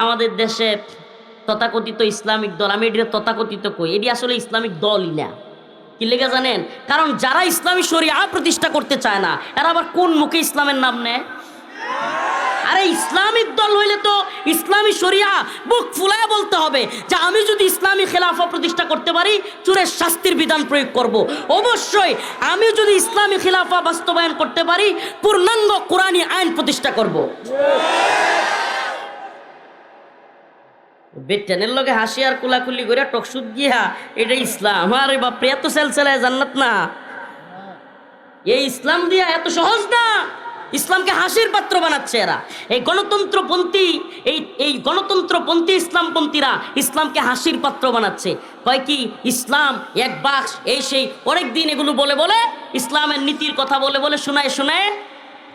আমাদের দেশে তথাকথিত ইসলামিক দল, আমি এটা তথাকথিত কই, এটি আসলে ইসলামিক দলই না। কি লেগে জানেন? কারণ যারা ইসলামী শরিয়া প্রতিষ্ঠা করতে চায় না, এরা আবার কোন মুখে ইসলামের নাম নেয়? আরে ইসলামিক দল হইলে তো ইসলামী শরিয়া বুক ফুলায় বলতে হবে যে আমি যদি ইসলামী খেলাফা প্রতিষ্ঠা করতে পারি, চোরের শাস্তির বিধান প্রয়োগ করব। অবশ্যই আমি যদি ইসলামী খেলাফা বাস্তবায়ন করতে পারি, পূর্ণাঙ্গ কোরআনী আইন প্রতিষ্ঠা করব। বেটেনের লগে হাসি আর কুলাকুলি করে টকসুদ গিয়া এটা ইসলাম। আরে বাপরে, এত সেলসেলায় জান্নাত না, এই ইসলাম দিয়া এত সহজ না। ইসলামকে হাসির পাত্র বানাচ্ছে এরা। এই গণতন্ত্রপন্থী এই গণতন্ত্রপন্থী ইসলামপন্থীরা ইসলামকে হাসির পাত্র বানাচ্ছে। কয় কি ইসলাম এক বাক্স, এই সেই অনেক দিন এগুলো বলে বলে ইসলামের নীতির কথা বলে বলে শোনায় শোনায়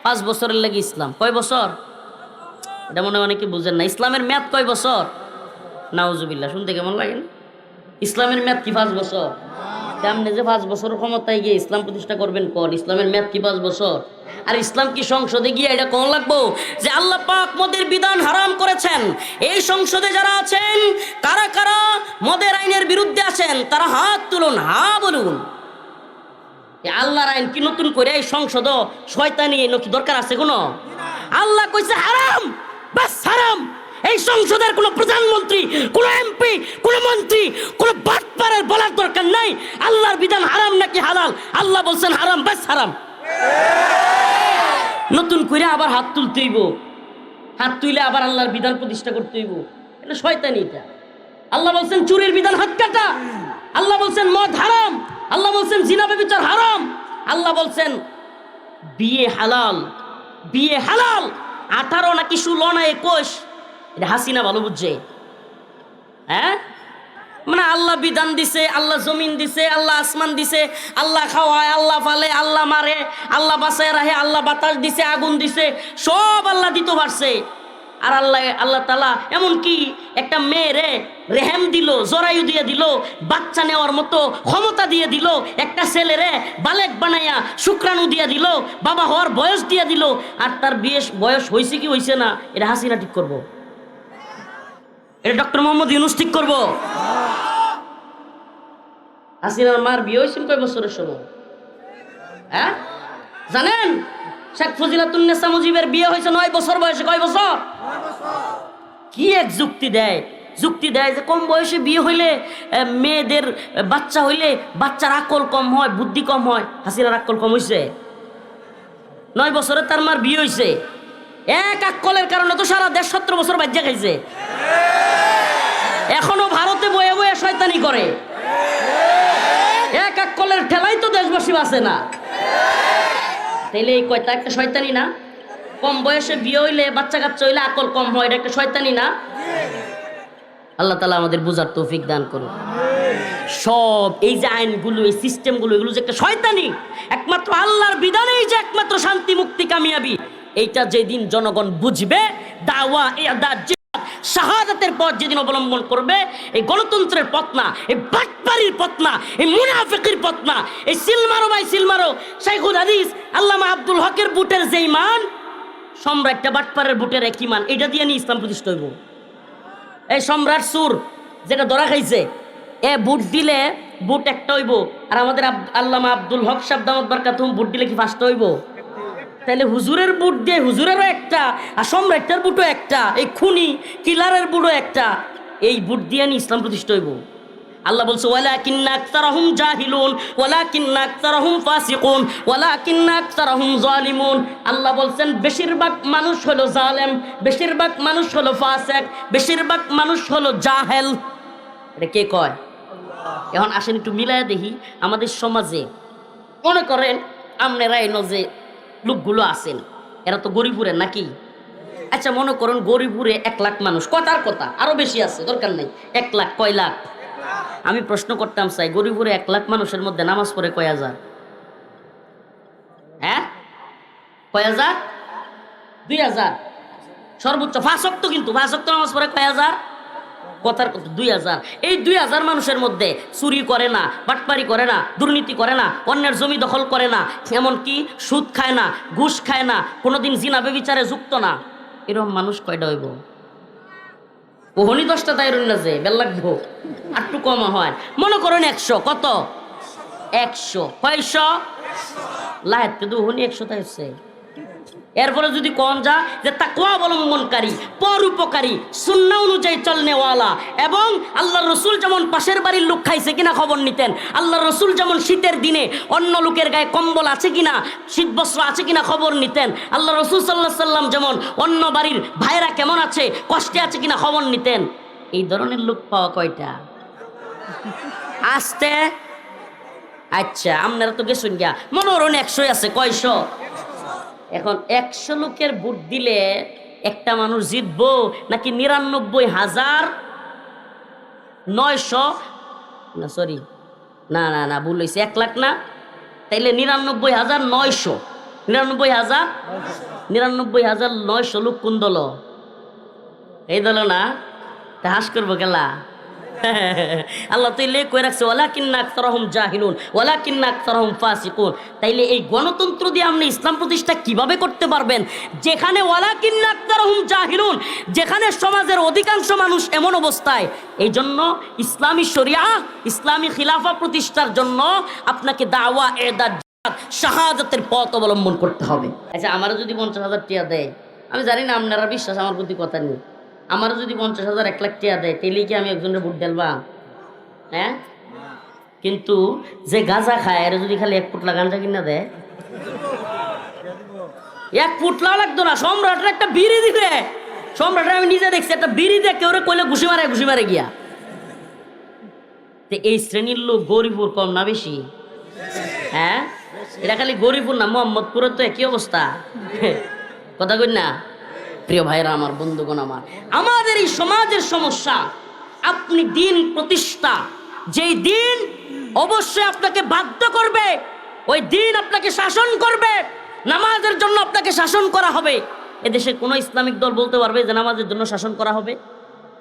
5 বছরের লাগে ইসলাম। কয় বছর? এটা মনে অনেকে বুঝেন না। ইসলামের মেয়াদ কয় বছর? নাউজুবিল্লাহ, শুনতে কেমন লাগে না? ইসলামের মেয়াদ কি 5 বছর? আপনি যে 5 বছর ক্ষমতায় গিয়ে ইসলাম প্রতিষ্ঠা করবেন কোন? ইসলামের মেয়াদ কি 5 বছর? আর ইসলাম কি সংসদে গিয়ে এটা কোন লাগবো যে আল্লাহ পাক মদের বিধান হারাম করেছেন? এই সংসদে যারা আছেন, কারা কারা মদের আইনের বিরুদ্ধে আছেন তারা হাত তুলুন, হা বলুন। আল্লাহর আইন কি নতুন করে এই সংসদ শয়তানি নতুন দরকার আছে কোনো? আল্লাহ কইছে হারাম, বাস হারাম। এই সংসদের কোনো প্রধানমন্ত্রী, কোনো এমপি, কোনো মন্ত্রী, কোনো বাটপারের বলার দরকার নাই আল্লাহর বিধান হারাম নাকি হালাল। আল্লাহ বলছেন হারাম, বাস হারাম। নতুন করে আবার হাত তুলতে হইব, হাত তুলে আবার আল্লাহর বিধান প্রতিষ্ঠা করতে হইব। এটা শয়তানি। এটা আল্লাহ বলছেন চুরির বিধান হাত কাটা, আল্লাহ বলছেন মদ হারাম, আল্লাহ বলছেন জিনা ব্যভিচার হারাম, আল্লাহ বলছেন বিয়ে হালাল। বিয়ে হালাল 18 নাকি 16 না 21, এটা হাসিনা ভালো বুঝছে। হ্যাঁ, মানে আল্লাহ বিধান দিছে, আল্লাহ জমিন দিছে, আল্লাহ আসমান দিছে, আল্লাহ খাওয়ায়, আল্লাহ ফালে, আল্লাহ মারে, আল্লাহ বাঁচায় রাখে, আল্লাহ বাতাস দিছে, আগুন দিছে, সব আল্লাহ দিতে পারছে। আর আল্লাহ তাআলা এমনকি একটা মেয়েরে রেহেম দিল, জরায়ু দিয়ে দিল, বাচ্চা নেওয়ার মতো ক্ষমতা দিয়ে দিল, একটা ছেলেরে বালেক বানাইয়া শুক্রাণু দিয়ে দিল, বাবা হওয়ার বয়স দিয়ে দিল। আর তার বয়স হয়েছে কি হয়েছে না, এটা হাসিনা ঠিক করবো? এটা ডক্টর মোহাম্মদ ইউনূস ঠিক করবো? হাসিনার মার বিয়ে হয়েছিল কয় বছরের সময়? হ্যাঁ জানেন? শেখ ফজিলাতুন্নেসা মুজিবের বিয়ে হয়েছে 9 বছর বয়সে। কয় বছর? কি এক যুক্তি দেয়! যুক্তি দেয় যে কম বয়সে বিয়ে হইলে মেয়েদের বাচ্চা হইলে বাচ্চার আকল কম হয়, বুদ্ধি কম হয়। হাসিনার আকল কম হয়েছে? 9 বছরে তার মার বিয়ে হয়েছে। এক আকলের কারণে তো সারা দেশ 17 বছর বাজ্যা খাইছে। এখনো ভারতে বয়ে বয়ে শয়তানি করে। এক আকলের ঠেলাই তো দেশবাসী বাঁচে না। তাইলে এই কয়টা একটা শয়তানি না? কম বয়সে বিয়ে হইলে বাচ্চা কাচ্চা হইলে আকল কম হয়, এটা একটা শয়তানি না? আল্লাহ তাআলা আমাদের বুঝার তৌফিক দান করুন। সব এই যে আইনগুলো, এই সিস্টেমগুলো, এগুলো যে একটা শয়তানি। একমাত্র আল্লাহর বিধানেই যে একমাত্র শান্তি, মুক্তি, কামিয়াবি, এইটা যেদিন জনগণ বুঝবে, দাওয়া শাহাদাতের পথ যেদিন অবলম্বন করবে, এই গণতন্ত্রের পথ না, এই বাটপারির পথ না, এই মুনাফিকের পথ না, এই সিলমারো ভাই সিলমারো শাইখুল হাদিস আল্লামা আব্দুল হকের বুটের যে ইমান, সম্রাটটা বাটপারের বুটের এক ইমান, এটা দিয়ে নিয়ে ইসলাম প্রতিষ্ঠা হইব। এই সম্রাট সুর যেটা ধরা খাইছে, বুট দিলে বুট একটা হইব, আর আমাদের আল্লামা আব্দুল হক সাহেব দামাত বারকাতুহুম বুট দিলে কি 5টা হইব? তাহলে হুজুরের বুট দিয়ে হুজুরেরও একটা, আর সম্রাটের বুটও একটা, এই খুনি কিলারের বুটও একটা, এই বুট দিয়ে নি ইসলাম প্রতিষ্ঠা হইব। আল্লাহ বলছে ওয়ালাকিন্না আকতারাহুম জাহিলুন ওয়ালাকিন্না আকতারাহুম ফাসিকুন ওয়ালাকিন্না আকতারাহুম জালিমুন। আল্লাহ বলছেন বেশিরভাগ মানুষ হলো জালেম, বেশিরভাগ মানুষ হলো ফাসিক, বেশিরভাগ মানুষ হলো জাহেল। এটা কে কয়? এখন আসেন একটু মিলায় দেখি আমাদের সমাজে। মনে করেন আপনারা এনো যে লোকগুলো আছেন, এরা তো গরিপুরের নাকি? আচ্ছা মনে করুন গরিপুরে 1 লাখ মানুষ, কথার কথা আরো বেশি আছে, দরকার নেই। 1 লাখ কয় লাখ? আমি প্রশ্ন করতাম চাই, গরিপুরে 1 লাখ মানুষের মধ্যে নামাজ পড়ে কয় হাজার? হ্যাঁ, কয় হাজার? 2000 সর্বোচ্চ। 5 ওয়াক্ত, কিন্তু 5 ওয়াক্ত নামাজ পড়ে কয় হাজার? কথার কথা 2000। এই 2000 মানুষের মধ্যে চুরি করে না, বাটপারি করে না, দুর্নীতি করে না, অন্যের জমি দখল করে না, এমনকি সুদ খায় না, ঘুষ খায় না, কোনোদিন জিনা ব্যভিচারে যুক্ত না, এরকম মানুষ কয়টা হইব? ওহনি 10টা তাই রইল না যে বেল লাগবো একটু কম হয় মনে করেন 100 কত 100 কয়শো লাইট কিন্তু ওহনি 100 তাই হচ্ছে এরপরে যদি কোন যা যে তাকওয়া অবলম্বনকারী পরোপকারী সুন্নাহ অনুযায়ী চলনেওয়ালা এবং আল্লাহর রাসূল যেমন পাশের বাড়ির লোক খাইছে কিনা খবর নিতেন আল্লাহর রাসূল যেমন শীতের দিনে অন্য লোকের গায়ে কম্বল আছে কিনা শীত বস্ত্র আছে কিনা খবর নিতেন আল্লাহর রাসূল সাল্লাল্লাহু আলাইহি সাল্লাম যেমন অন্য বাড়ির ভাইরা কেমন আছে কষ্টে আছে কিনা খবর নিতেন এই ধরনের লোক পাওয়া কয়টা আসতে আচ্ছা আপনারা তো গেছেন গিয়া মনে করেন 100 আছে কয়শো এখন 100 লোকের ভোট দিলে একটা মানুষ জিতবো নাকি 99,900 না সরি না না না ভুল হয়েছে 1 লাখ না তাইলে 99,900 99,900 লোক কোন দল এই দল না তা হাস করবো গেলা আল্লাহ তো এলে কই রাখছে ওয়ালাকিন্না আকতারহুম জাহিলুন ওয়ালাকিন্না আকতারহুম ফাসিকুন তাইলে এই গণতন্ত্র দিয়ে আপনি ইসলাম প্রতিষ্ঠা কিভাবে করতে পারবেন যেখানে ওয়ালাকিন্না আকতারহুম জাহিলুন যেখানে সমাজের অধিকাংশ মানুষ এমন অবস্থায় এই জন্য ইসলামী শরিয়া ইসলামী খিলাফা প্রতিষ্ঠার জন্য আপনাকে দাওয়া এদাত শাহাদাতের পথ অবলম্বন করতে হবে আচ্ছা আমারও যদি 50,000 টাকা দেয় আমি জানি না আপনারা বিশ্বাস আমার প্রতি কথা নেই আমারও যদি 50,000 1 লাখ টাকা দেয় তাহলে কি আমি একজনের ভোট ঢেলবা হ্যাঁ কিন্তু যে গাঁজা খায় এর যদি খালি 1 ফুটলা গাঁজা কিনা দেয় 1 ফুটলাও লাগতো না সম্রাটের একটা বিড়ি দিবে সম্রাটের আমি নিজে দেখছি একটা বিড়ি দিয়ে কেউ কইলে ঘুষি মারে গিয়া তো এই শ্রেণীর লোক গরিবপুর কম না বেশি হ্যাঁ এটা খালি গরিবপুর না মোহাম্মদপুরের তো একই অবস্থা কথা কই না প্রিয় ভাইরা আমার বন্ধুগণ আমার আমাদের এই সমাজের সমস্যা আপনি দিন প্রতিষ্ঠা যেই দিন অবশ্যই আপনাকে বাধ্য করবে ওই দিন আপনাকে শাসন করবে নামাজের জন্য আপনাকে শাসন করা হবে এদেশে কোনো ইসলামিক দল বলতে পারবে যে নামাজের জন্য শাসন করা হবে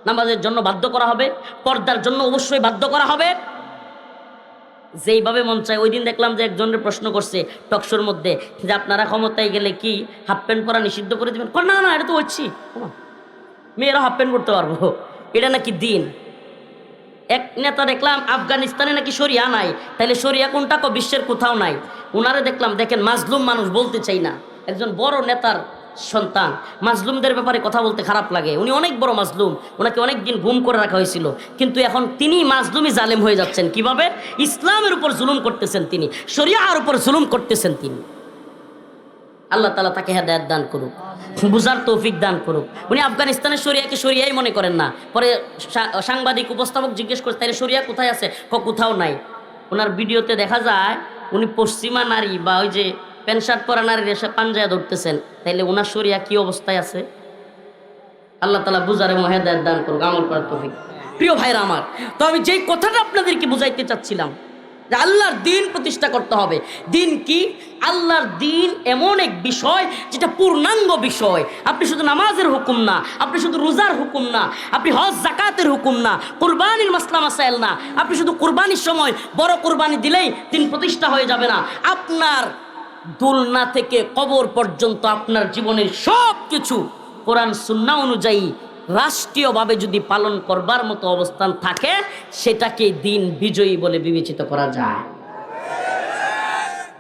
নামাজের জন্য বাধ্য করা হবে পর্দার জন্য অবশ্যই বাধ্য করা হবে যেইভাবে মন চায় ওই দিন দেখলাম যে একজনের প্রশ্ন করছে টকশোর মধ্যে যে আপনারা ক্ষমতায় গেলে কি হাফ প্যান্ট পরা নিষিদ্ধ করে দেবেন না না এটা তো হচ্ছি মেয়েরা হাফ প্যান্ট পরতে পারবো এটা নাকি দিন এক নেতা দেখলাম আফগানিস্তানে নাকি শরিয়া নাই তাহলে শরিয়া কোনটা বিশ্বের কোথাও নাই ওনারে দেখলাম দেখেন মাজলুম মানুষ বলতে চাই না একজন বড় নেতার সন্তান মাজলুমদের ব্যাপারে কথা বলতে খারাপ লাগে উনি অনেক বড় মাজলুম ওনাকে অনেক দিন গুম করে রাখা হয়েছিল কিন্তু এখন তিনি মাজলুমি জালেম হয়ে যাচ্ছেন কিভাবে ইসলামের উপর জুলুম করতেছেন তিনি শরিয়ার উপর জুলুম করতেছেন তিনি আল্লাহ তাআলা তাকে হেদায়েত দান করুক বুঝার তৌফিক দান করুক উনি আফগানিস্তানের শরিয়াকে শরিয়াই মনে করেন না পরে সাংবাদিক উপস্থাপক জিজ্ঞেস করছে তাহলে শরিয়া কোথায় আছে কোথাও নাই ওনার ভিডিওতে দেখা যায় উনি পশ্চিমা নারী বা ওই যে প্যান্ট শার্ট পরা নারীর এসে পাঞ্জায় ধরতেছেন তাইলে ওনার শরিয়া কি অবস্থায় আছে আল্লাহ তাআলা বুঝার এবং হেদায়েত দান করুক আমল করার তৌফিক প্রিয় ভাইরা আমার তো আমি যেই কথাটা আপনাদেরকে বুঝাইতে চাচ্ছিলাম যে আল্লাহর দ্বীন প্রতিষ্ঠা করতে হবে দ্বীন কি আল্লাহর দ্বীন এমন এক বিষয় যেটা পূর্ণাঙ্গ বিষয় আপনি শুধু নামাজের হুকুম না আপনি শুধু রোজার হুকুম না আপনি হজ যাকাতের হুকুম না কুরবানির মাসলা মাসাইল না আপনি শুধু কুরবানির সময় বড় কুরবানি দিলেই দ্বীন প্রতিষ্ঠা হয়ে যাবে না আপনার দুলনা থেকে কবর পর্যন্ত আপনার জীবনের সব কিছু কোরআন সুন্নাহ অনুযায়ী রাষ্ট্রীয়ভাবে যদি পালন করবার মতো অবস্থান থাকে সেটাকে দিন বিজয়ী বলে বিবেচিত করা যায়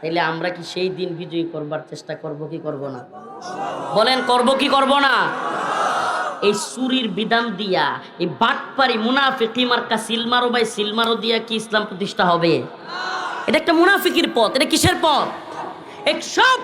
তাইলে আমরা কি সেই দিন বিজয়ী করবার চেষ্টা করব কি করব না বলেন করব কি করব না এই সুরির বিধান দিয়া এই বাটপারি মুনাফিকি মার্কা সিলমারো বাই সিলমারো দিয়া কি ইসলাম প্রতিষ্ঠা হবে এটা একটা মুনাফিকির পথ এটা কিসের পথ এক সব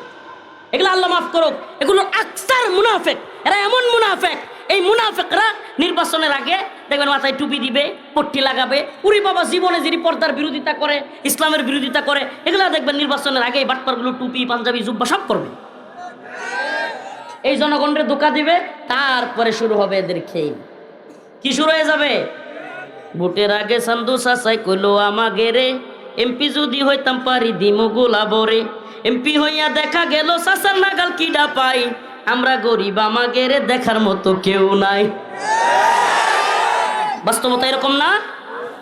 এগুলো আল্লাহ মাফ করুক এগুলো আকসার মুনাফিক এরা এমন মুনাফিক এই মুনাফিকরা নির্বাচনের আগে দেখবেন মাথায় টুপি দিবে পট্টি লাগাবে উরি বাবা জীবনে যিনি পর্দার বিরোধিতা করে ইসলামের বিরোধিতা করে এগুলো দেখবেন নির্বাচনের আগে এই বাটপারগুলো টুপি পাঞ্জাবি জুব্বা সব করবে এই জনগণের ধোঁকা দিবে তারপরে শুরু হবে এদের খেল কি শুরু হয়ে যাবে ভোটের আগে সান্দু সাসাই কইলো আমাগে রে এমপি যদি হইতাম পারি দিমু গোলাবরে এমপি হইয়া দেখা গেল সাসার নাগাল কিডা পাই আমরা গরিব আমাগে রে দেখার মতো কেউ নাই বাস্তবতা এরকম না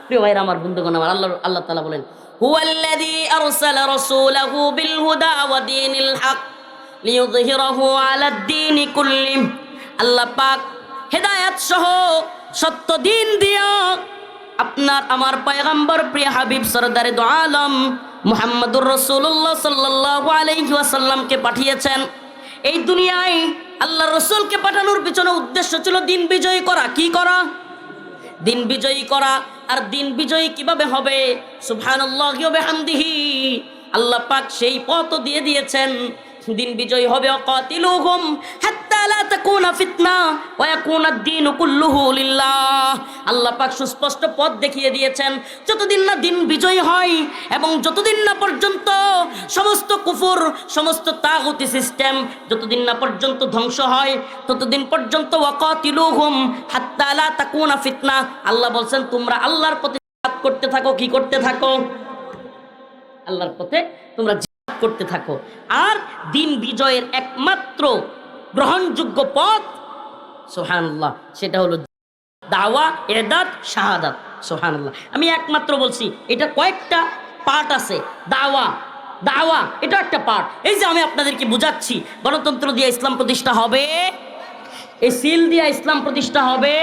প্রিয় ভাইরা আমার বন্ধুগণ আমার আল্লাহ তাআলা বলেন হুয়াল্লাযী আরসালা রাসূলাহু বিল হুদা ওয়া দীনিল হক লিইয়ুযহিরাহু আলাদ দীনি কুল্লি আল্লাহ পাক হেদায়েত সহ সত্য দিন দিয়া আপনার আমার পয়গম্বর প্রিয় হাবিব সরদারে দো আলম মুহাম্মদুর রাসূলুল্লাহ সাল্লাল্লাহু আলাইহি ওয়াসাল্লামকে পাঠিয়েছেন। এই দুনিয়ায় আল্লাহ রসুলকে পাঠানোর পিছনে উদ্দেশ্য ছিল দিন বিজয়ী করা। কি করা? দিন বিজয়ী করা। আর দিন বিজয়ী কিভাবে হবে? সুবহানাল্লাহি ওয়া বিহামদিহি, আল্লাহ পাক সেই পথ দিয়ে দিয়েছেন। দিন বিজয়ী হবে ওয়াকাতিলুহুম হাত্তা লা তাকুনা ফিতনা ওয়া ইয়াকুনা আদ-দীনু কুল্লুহু লিল্লাহ। আল্লাহ পাক সুস্পষ্ট পথ দেখিয়ে দিয়েছেন। যতদিন না দিন বিজয়ী হয় এবং যতদিন না পর্যন্ত সমস্ত কুফর, সমস্ত তাগুতি সিস্টেম যতদিন না পর্যন্ত ধ্বংস হয়, ততদিন পর্যন্ত ওয়াকাতিলুহুম হাত্তা লা তাকুনা ফিতনা। আল্লাহ বলছেন তোমরা আল্লাহর পথে জিহাদ করতে থাকো। কি করতে থাকো? আল্লাহর পথে তোমরা জিহাদ করতে থাকো। আর দিন বিজয়ের একমাত্র গ্রহণযোগ্য পথ, সুবহানাল্লাহ, সেটা হলো দাওয়া, ইরদাদ, শাহাদাত। সুবহানাল্লাহ। আমি একমাত্র বলছি, এটা কয়েকটা পার্ট আছে। দাওয়া, দাওয়া এটা একটা পার্ট। এই যে আমি আপনাদেরকে বুঝাচ্ছি, গণতন্ত্র দিয়ে ইসলাম প্রতিষ্ঠা হবে, এই সিল দিয়ে ইসলাম প্রতিষ্ঠা হবে,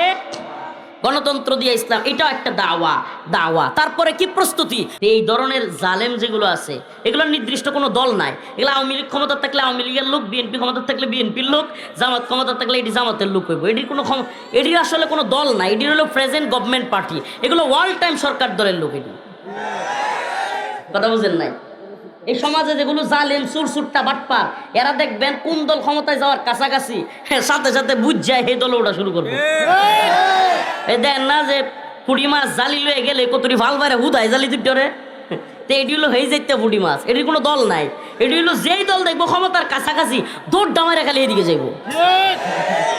গণতন্ত্র দিয়ে ইসলাম, এটা একটা দাওয়া। দাওয়া তারপরে কি? প্রস্তুতি। এই ধরনের জালেম যেগুলো আছে, এগুলোর নির্দিষ্ট কোনো দল নাই। এগুলো আওয়ামী লীগ ক্ষমতা থাকলে আওয়ামী লীগের লোক, বিএনপি ক্ষমতা থাকলে বিএনপির লোক, জামাত ক্ষমতা থাকলে এটি জামাতের লোক হইব। এটির কোনো এটির আসলে কোনো দল নাই। এটি হলো প্রেজেন্ট গভর্নমেন্ট পার্টি। এগুলো ওয়াল টাইম সরকার দলের লোক। এটি কথা বুঝেন নাই? এই সমাজে যেগুলো জালেম, সুরসুট্টা, বাটপার, এরা দেখবেন কোন দল ক্ষমতায় যাওয়ার কাছাকাছি সাথে সাথে বুঝ যায় সেই দল ওটা শুরু করবে। এই দেন না যে পুঁটি মাছ জালি লয়ে গেলে কতটি ভাল বাইরে হুদায় জালি দুটোরে, তো এটি হলো হয়ে যাইতে পুঁটি মাছ। এটির কোনো দল নাই। এটি হলো যেই দল দেখবো ক্ষমতার কাছাকাছি দৌড় ডামারে খালি এদিকে যাইব।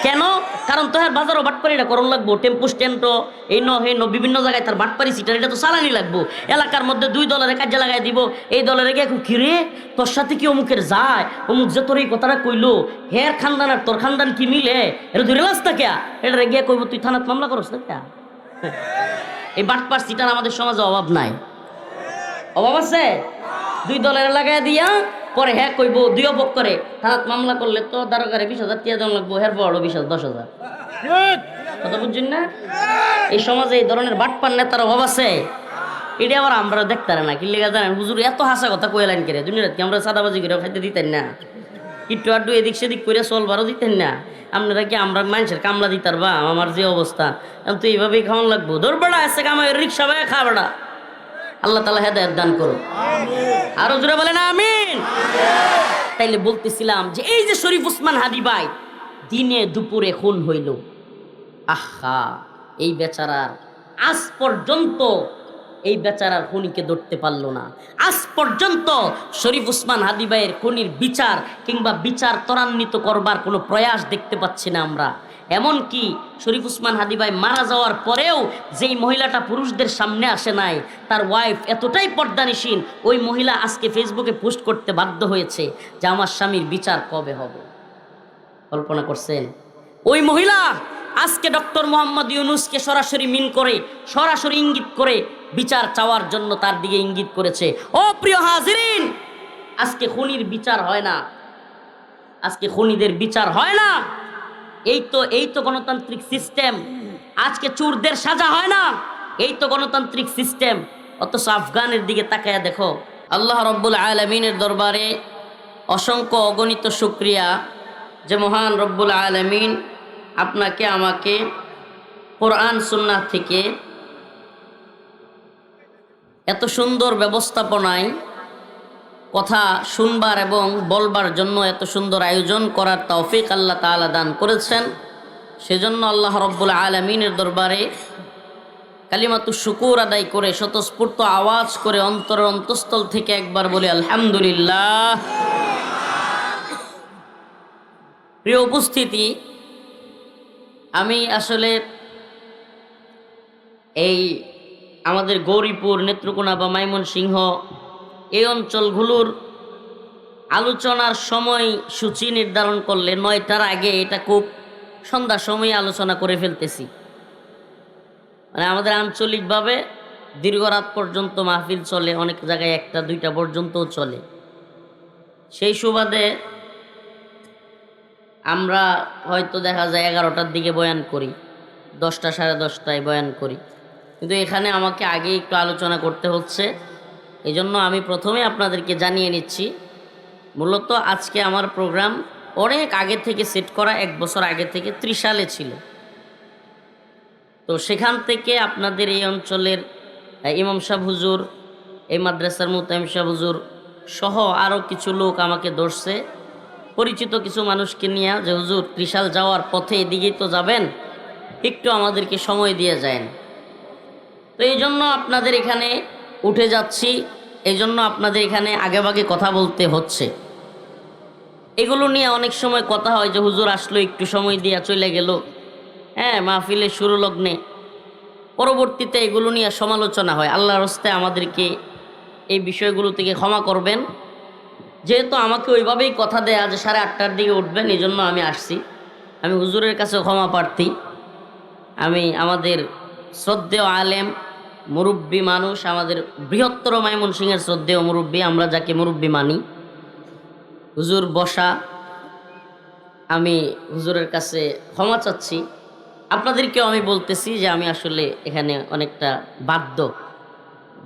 কেন? কারণ তো হ্যাঁ বাজারও বাটপারি এটা করণ লাগবো, টেম্পু স্ট্যান্ডও এই ন বিভিন্ন জায়গায় তার বাটপারি সিটার এটা তো চালানি লাগবো। এলাকার মধ্যে দুই দলের কাজে লাগাই দিব। এই দলের গিয়ে কিরে তোর সাথে কি অমুকের যায়, অমুক যে তোর এই কথাটা কইলো, হের খানদান আর তোর খানদান কি মিলে, এটা ধরে লাস না কেয়া, এটা গিয়ে কইব তুই থানাত মামলা করস না কেয়া। এই বাটপার সিটার আমাদের সমাজে অভাব নাই। অভাব আছে? দুই দলের লাগাই দিয়া পরে হ্যাঁ কইব দুই অপক করে থানাত মামলা করলে তো দারোগারে 20,000 টিয়া দেওয়া লাগবো, হের বড় 10,000। কথা বুঝছেন না? এই সমাজে এই ধরনের বাটপার নেতার অভাব আছে। এটা আবার আমরা দেখতে না। কি লেগে জানেন? হুজুর এত হাসা কথা কইলেন করে দুনিয়া রাত আমরা সাদাবাজি করে খাইতে দিতেন না, একটু আড্ডু এদিক সেদিক করে চলবারও দিতেন না। আপনারা কি আমরা মানুষের কামলা দিতার বা আমার যে অবস্থা তো এইভাবেই খাওয়ান লাগবো। ধরবাড়া আছে কামাই রিক্সা ভাই খাবাড়া। আল্লাহ তাআলা হেদায়েত দান করুন। আরো জোরে বলেন আমিন। তাইলে বলতেছিলাম যে এই যে শরীফ ওসমান হাদি ভাই দিনে দুপুরে খুন হইল, আহা এই বেচারার আজ পর্যন্ত এই বেচারার খুনিকে ধরতে পারলো না। আজ পর্যন্ত শরীফ ওসমান হাদি ভাইয়ের খুনির বিচার কিংবা বিচার ত্বরান্বিত করবার কোনো প্রয়াস দেখতে পাচ্ছি না আমরা। এমনকি শরীফ ওসমান হাদি ভাই মারা যাওয়ার পরেও যেই মহিলাটা পুরুষদের সামনে আসে নাই, তার ওয়াইফ এতটাই পর্দানিসীন, ওই মহিলা আজকে ফেসবুকে পোস্ট করতে বাধ্য হয়েছে যে আমার স্বামীর বিচার কবে হবে। কল্পনা করছেন? ওই মহিলা আজকে ডক্টর মোহাম্মদ ইউনূসকে সরাসরি মিন করে, সরাসরি ইঙ্গিত করে বিচার চাওয়ার জন্য তার দিকে ইঙ্গিত করেছে। ও প্রিয় হাজিরিন, আজকে খুনির বিচার হয় না, আজকে খুনিদের বিচার হয় না। এই তো গণতান্ত্রিক সিস্টেম। আজকে চোরদের সাজা হয় না, এই তো গণতান্ত্রিক সিস্টেম। অথচ আফগানের দিকে তাকায়া দেখো। আল্লাহ রব্বুল আলামিনের দরবারে অসংখ্য অগণিত শুকরিয়া যে মহান রব্বুল আলামিন আপনাকে আমাকে কোরআন সুন্নাহ থেকে এত সুন্দর ব্যবস্থাপনায় কথা শুনবার এবং বলবার জন্য এত সুন্দর আয়োজন করার তৌফিক আল্লাহ তাআলা দান করেছেন। সেজন্য আল্লাহ রব্বুল আলামিনের দরবারে কালিমাতু শুকুর আদায় করে স্বতঃস্ফূর্ত আওয়াজ করে অন্তরের অন্তঃস্থল থেকে একবার বলি আলহামদুলিল্লাহ। প্রিয় উপস্থিতি, আমি আসলে এই আমাদের গৌরীপুর, নেত্রকোনা বা ময়মনসিংহ এই অঞ্চলগুলোর আলোচনার সময় সূচি নির্ধারণ করলে 9টার আগে এটা খুব সন্ধ্যার সময় আলোচনা করে ফেলতেছি। মানে আমাদের আঞ্চলিকভাবে দীর্ঘ রাত পর্যন্ত মাহফিল চলে, অনেক জায়গায় 1টা 2টা পর্যন্তও চলে। সেই সুবাদে আমরা হয়তো দেখা যায় 11টার দিকে বয়ান করি। 10টা সাড়ে 10টায় বয়ান করি, কিন্তু এখানে আমাকে আগে একটু আলোচনা করতে হচ্ছে। এই জন্য আমি প্রথমে আপনাদেরকে জানিয়ে নিচ্ছি, মূলত আজকে আমার প্রোগ্রাম অনেক আগে থেকে সেট করা, 1 বছর আগে থেকে, ত্রিশালে ছিল। তো সেখান থেকে আপনাদের এই অঞ্চলের ইমাম সাহেব হুজুর, এই মাদ্রাসার মুতাইম সাহেব হুজুর সহ আরও কিছু লোক আমাকে ধরছে, পরিচিত কিছু মানুষকে নিয়ে, যে হুজুর ত্রিশাল যাওয়ার পথে এদিকেই তো যাবেন, একটু আমাদেরকে সময় দিয়ে যান। তো এই জন্য আপনাদের এখানে উঠে যাচ্ছি, এই জন্য আপনাদের এখানে আগেভাগে কথা বলতে হচ্ছে। এগুলো নিয়ে অনেক সময় কথা হয় যে হুজুর আসলো, একটু সময় দিয়ে চলে গেল, হ্যাঁ, মাহফিলের শুরু লগ্নে, পরবর্তীতে এগুলো নিয়ে সমালোচনা হয়। আল্লাহর রাস্তায় আমাদেরকে এই বিষয়গুলো থেকে ক্ষমা করবেন। যেহেতু আমাকে ওইভাবেই কথা দেয়া যে 8:30টার দিকে উঠবেন, এই জন্য আমি আসছি। আমি হুজুরের কাছেও ক্ষমা প্রার্থী। আমি আমাদের শ্রদ্ধেয় আলেম, মুরব্বী মানুষ, আমাদের বৃহত্তর ময়মনসিংহের শ্রদ্ধেয় মুরব্বী, আমরা যাকে মুরব্বী মানি, হুজুর বসা, আমি হুজুরের কাছে ক্ষমা চাচ্ছি। আপনাদেরকেও আমি বলতেছি যে আমি আসলে এখানে অনেকটা বাধ্য,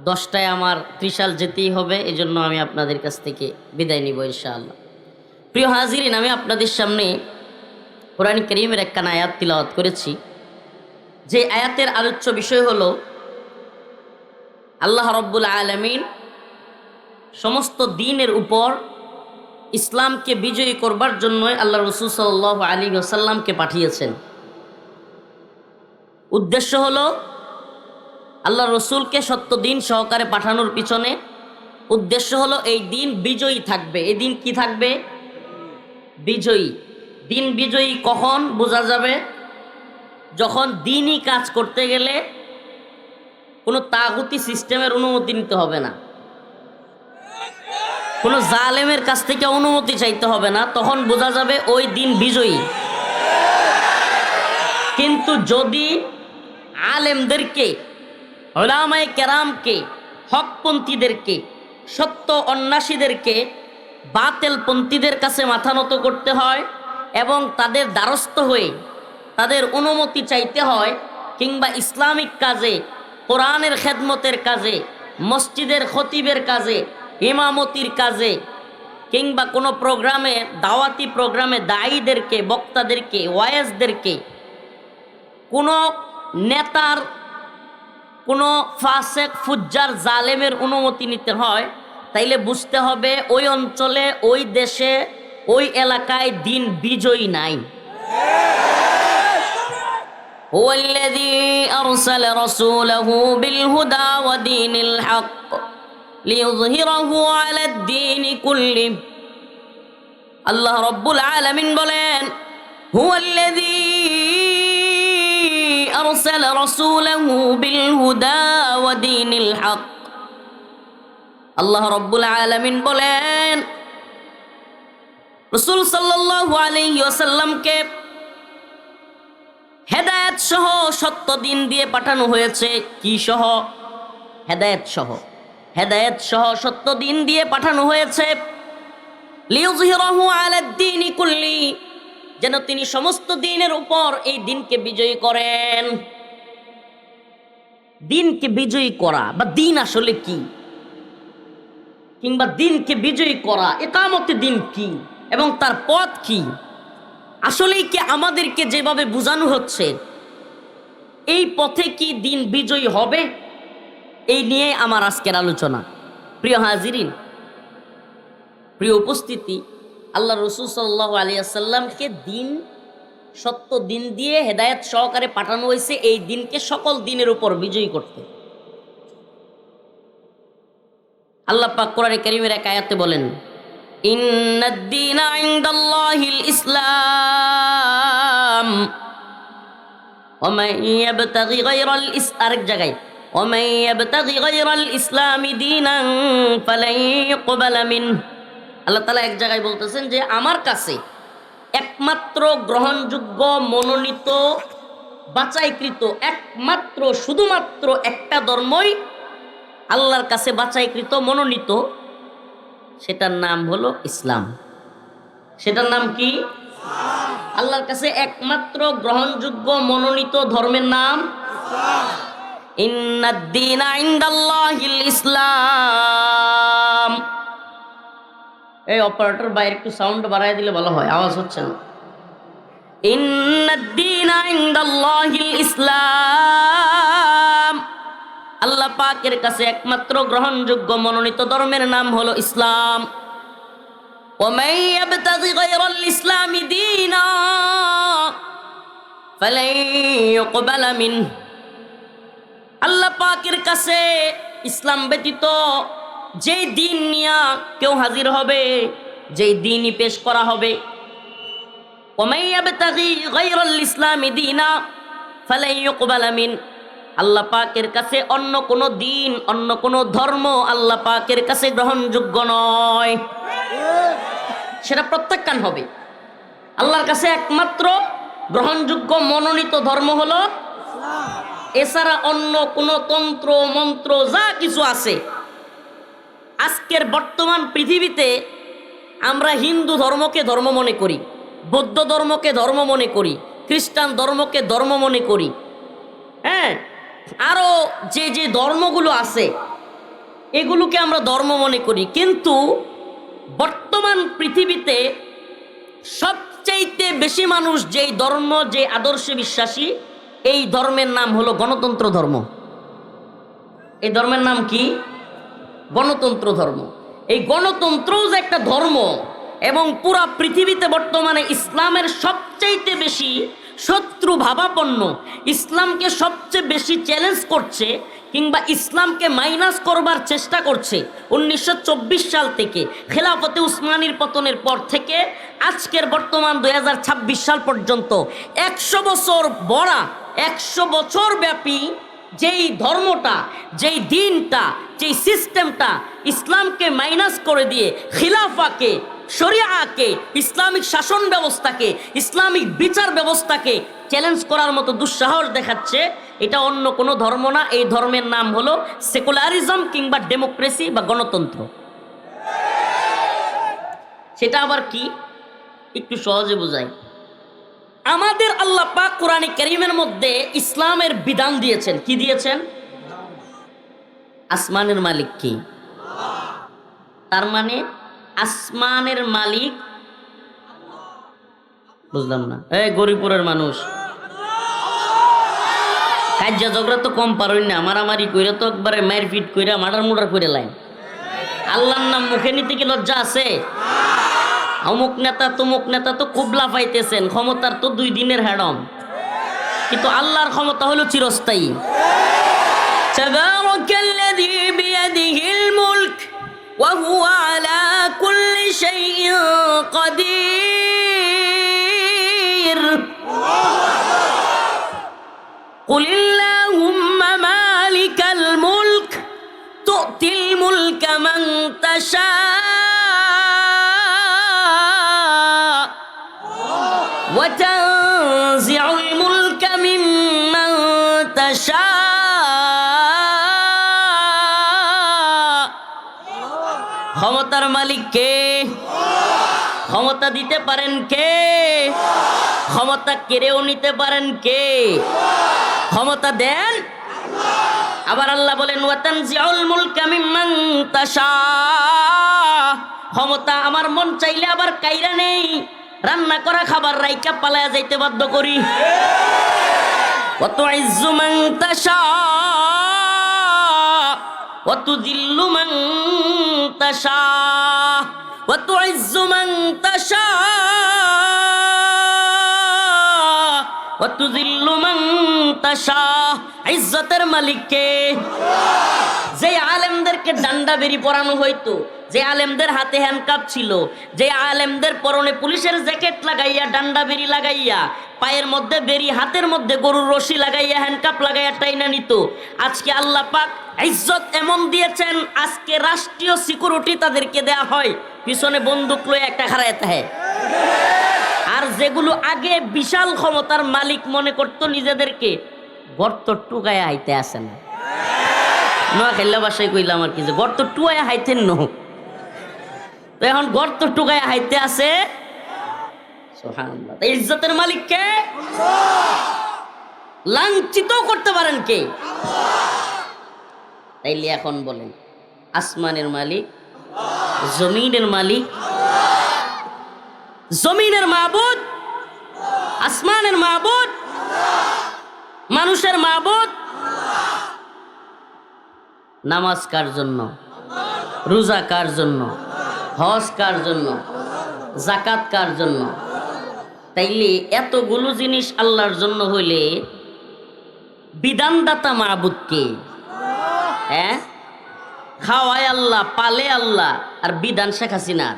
10টায় আমার ত্রিশাল যেতেই হবে, এই জন্য আমি আপনাদের কাছ থেকে বিদায় নিব ইনশাআল্লাহ। প্রিয় হাজিরিন, আমি আপনাদের সামনে কোরআন কারীমের একখানা আয়াত তিলাওয়াত করেছি। যে আয়াতের আলোচ্য বিষয় হলো আল্লাহ রব্বুল আলামিন সমস্ত দ্বীনের উপর ইসলামকে বিজয়ী করবার জন্যই আল্লাহ রাসূল সাল্লাল্লাহু আলাইহি ওয়াসাল্লামকে পাঠিয়েছেন। উদ্দেশ্য হলো আল্লাহ রসুলকে সত্য দিন সহকারে পাঠানোর পিছনে উদ্দেশ্য হলো এই দিন বিজয়ী থাকবে। এই দিন কি থাকবে? বিজয়ী। দিন বিজয়ী কখন বোঝা যাবে? যখন দিনই কাজ করতে গেলে কোনো তাগুতি সিস্টেমের অনুমতি নিতে হবে না, কোনো জালেমের কাছ থেকে অনুমতি চাইতে হবে না, তখন বোঝা যাবে ওই দিন বিজয়ী। কিন্তু যদি আলেমদেরকে, উলামায়ে কেরামকে, হকপন্থীদেরকে, সত্য অন্যাসীদেরকে বাতেলপন্থীদের কাছে মাথা নত করতে হয় এবং তাদের দ্বারস্থ হয়ে তাদের অনুমতি চাইতে হয়, কিংবা ইসলামিক কাজে, কোরআনের খেদমতের কাজে, মসজিদের খতিবের কাজে, ইমামতির কাজে, কিংবা কোনো প্রোগ্রামে, দাওয়াতি প্রোগ্রামে দায়ীদেরকে, বক্তাদেরকে, ওয়াইজদেরকে, কোনো নেতার, কোনো ফাসেক ফুজ্জার জালেমের অনুমতি নিতে হয়, তাইলে বুঝতে হবে ওই অঞ্চলে, ওই দেশে, ওই এলাকায় দিন বিজয়ী নাই। হুয়াল্লাযী আরসালা রাসূলাহু বিল হুদা ওয়া দীনিল হক লিইয়ুযহিরাহু আলাদ দীনি কুল্লি। আল্লাহ রাব্বুল আলামিন বলেন, হুয়াল্লাযী আরসালা রাসূলাহু বিল হুদা ওয়া দীনিল হক। আল্লাহ রাব্বুল আলামিন বলেন, রাসূল সাল্লাল্লাহু আলাইহি ওয়াসাল্লামকে হেদায়েত সহ সত্য দিন দিয়ে পাঠানো হয়েছে। কি সহ? হেদায়েত সহ। হেদায়েত সহ সত্য দিন দিয়ে পাঠানো হয়েছে। লিইয়ুযহিরাহু আলাদ দীনি কুল্লি, যেন তিনি সমস্ত দিনের উপর এই দিনকে বিজয়ী করেন। দিনকে বিজয়ী করা বা দিন আসলে কি, কিংবা দিনকে বিজয়ী করা, ইকামতে দিন কি এবং তার পথ কি, আসলেই কি আমাদেরকে যেভাবে বোঝানো হচ্ছে এই পথে কি দিন বিজয়ী হবে? এই নিয়ে আমার আজকের আলোচনা। প্রিয় হাজিরিন, প্রিয় উপস্থিতি, আল্লাহ রাসূল সাল্লাল্লাহু আলাইহি ওয়াসাল্লামকে দিন, সত্য দিন দিয়ে হেদায়েত সহকারে পাঠানো হয়েছে এই দিনকে সকল দিনের উপর বিজয়ী করতে। আল্লাহ পাক কোরআনে কারীমের এক আয়াতে বলেন, ইন্নাদ দীনা ইনদাল্লাহিল ইসলাম ওয়া মান ইয়াবতাগি গায়রাল আরেক জায়গায় ওয়া মান ইয়াবতাগি গায়রাল ইসলামি দীনান ফালান ইউকবালা মিনহু। আল্লাহ তাআলা এক জায়গায় বলতেছেন যে আমার কাছে একমাত্র গ্রহণযোগ্য, মনোনীত, বাছাইকৃত, একমাত্র, শুধুমাত্র একটা ধর্মই আল্লাহর কাছে বাছাইকৃত, মনোনীত, সেটার নাম হলো ইসলাম। সেটার নাম কি? আল্লাহর কাছে একমাত্র গ্রহণযোগ্য মনোনীত ধর্মের নাম ইন্নাদ-দীনা ইনদাল্লাহিল ইসলাম। এই অপারেটর বাইরে একটু সাউন্ড বাড়ায় দিলে ভালো হয়, আওয়াজ হচ্ছে না। ইন্নাদ-দীনা ইনদাল্লাহিল ইসলাম, আল্লাহ পাকের কাছে একমাত্র গ্রহণযোগ্য মনোনীত ধর্মের নাম হলো ইসলাম। ومن يبتغي غير الإسلام دينا فلن يقبل منه, আল্লাহ পাকের কাছে ইসলাম ব্যতীত যেই দিন নিয়া কেউ হাজির হবে, যেই দিনই পেশ করা হবে, ومن يبتغي غير الإسلام دينا فلن يقبل منه, আল্লাহ পাকের কাছে অন্য কোনো দিন, অন্য কোনো ধর্ম আল্লাহ পাকের কাছে গ্রহণযোগ্য নয়, সেটা প্রত্যাখ্যান হবে। আল্লাহর কাছে একমাত্র গ্রহণযোগ্য মনোনীত ধর্ম হলো ইসলাম। এছাড়া অন্য কোনো তন্ত্র মন্ত্র যা কিছু আছে, আজকের বর্তমান পৃথিবীতে আমরা হিন্দু ধর্মকে ধর্ম মনে করি, বৌদ্ধ ধর্মকে ধর্ম মনে করি, খ্রিস্টান ধর্মকে ধর্ম মনে করি, হ্যাঁ, আরো যে যে ধর্মগুলো আছে এগুলোকে আমরা ধর্ম মনে করি। কিন্তু বর্তমান পৃথিবীতে সবচাইতে বেশি মানুষ যেই ধর্ম, যে আদর্শে বিশ্বাসী, এই ধর্মের নাম হলো গণতন্ত্র ধর্ম। এই ধর্মের নাম কি? গণতন্ত্র ধর্ম। এই গণতন্ত্রও যে একটা ধর্ম, এবং পুরা পৃথিবীতে বর্তমানে ইসলামের সবচাইতে বেশি শত্রু ভাবাপন্ন, ইসলামকে সবচেয়ে বেশি চ্যালেঞ্জ করছে কিংবা ইসলামকে মাইনাস করবার চেষ্টা করছে 1924 সাল থেকে, খেলাফতে উসমানীর পতনের পর থেকে আজকের বর্তমান 2026 সাল পর্যন্ত 100 বছর বড়া, 100 বছর ব্যাপী যেই ধর্মটা, যেই দিনটা, যেই সিস্টেমটা ইসলামকে মাইনাস করে দিয়ে খিলাফাকে, শরিয়াকে, ইসলামিক শাসন ব্যবস্থাকে, ইসলামিক বিচার ব্যবস্থাকে চ্যালেঞ্জ করার মতো দুঃসাহস দেখাচ্ছে, এটা অন্য কোনো ধর্ম না। এই ধর্মের নাম হলো সেকুলারিজম কিংবা ডেমোক্রেসি বা গণতন্ত্র। সেটা আবার কি একটু সহজে বোঝাই। আমাদের আল্লাহ পাক কোরআনে কারীমের মধ্যে ইসলামের বিধান দিয়েছেন। কি দিয়েছেন? আসমানের মালিক কি? তার মানে আসমানের মালিক, বুঝলাম না, এই গরিপুরের মানুষ কাজ্জা ঝগড়া তো কম পারই না, মারামারি কইরা তো একবারে মায়ের ফিট কইরা মার্ডার মুডার করে লাইন। আল্লাহর নাম মুখে নিতে কি লজ্জা আছে? অমুক নেতা তমুক নেতা তো খুব লাফাইতেছেন, ক্ষমতার তো 2 দিনের হ্যাডম, কিন্তু আল্লাহর ক্ষমতা হলো চিরস্থায়ী। তাবারাকাল্লাযী বিয়াদিহিল মুলক ওয়া হুয়া আলা কুল্লি শাইইন কাদির। কুলিল্লাহুম্মা মালিকাল মুলক তু'তিল মুলকা মান তাশা ওয়া তানজিউল মুলকা মিম্মান তাশা। ক্ষমতার মালিক কে? ক্ষমতা দিতে পারেন কে? ক্ষমতা কেড়েও নিতে পারেন কে? ক্ষমতা দেন আবার আল্লাহ বলেন ওয়া তানজিউল মুলকা মিম্মান তাশা। ক্ষমতা আমার মন চাইলে আবার কাইরা নেই, রান্না করা খাবার রাইকা পালায়া যাইতে বাধ্য করি। ওয়া তুইজ্জু মান তাশা ওয়া তুযিল্লু মান তাশা ওয়া তুইজ্জু মান তাশা ওয়া তুযিল্লু মান তাশা। ইজ্জতের মালিক কে? যে আলেমদেরকে ডান্ডা বেরি পরানো হইতো, যে আলেমদের হাতে হ্যান্ডকাপ ছিল, যে আলেমদের পরনে পুলিশের জ্যাকেট লাগাইয়া, ডান্ডা বেরি লাগাইয়া, পায়ের মধ্যে বেরি, হাতের মধ্যে গরুর রশি লাগাইয়া, হ্যান্ডকাপ লাগাইয়া টাইনা নিত, আজকে আল্লাহ পাক ইজ্জত এমন দিয়েছেন, আজকে রাষ্ট্রীয় সিকিউরিটি তাদেরকে দেয়া হয়, পিছনে বন্দুক লয়ে একটা খাড়ায় থাকে। আর যেগুলো আগে বিশাল ক্ষমতার মালিক মনে করত নিজেদেরকে, গর্ত টুকায় হাইতে আসে না। নোয়াখাইলা বাসায় কইলাম আর কি, যে গর্ত টুকায় হাইতেন ন, তো এখন গর্ত টুকায় হাইতে আছে সুবহানাল্লাহ। তাই ইজ্জতের মালিক কে? লাঞ্ছিত করতে পারেন কে? তাইলে এখন বলেন, আসমানের মালিক, জমিনের মালিক, জমিনের মাবুদ, আসমানের মাবুদ, মানুষের মাবুদ। নামাজ কার জন্য? রোজা কার জন্য? হজ কার জন্য? যাকাত কার জন্য? তাইলে এতগুলো জিনিস আল্লাহর জন্য হইলে বিধানদাতা মাবুদ কে? হ্যাঁ, খাওয়ায় আল্লাহ, পালে আল্লাহ, আর বিধান শেখ হাসিনার।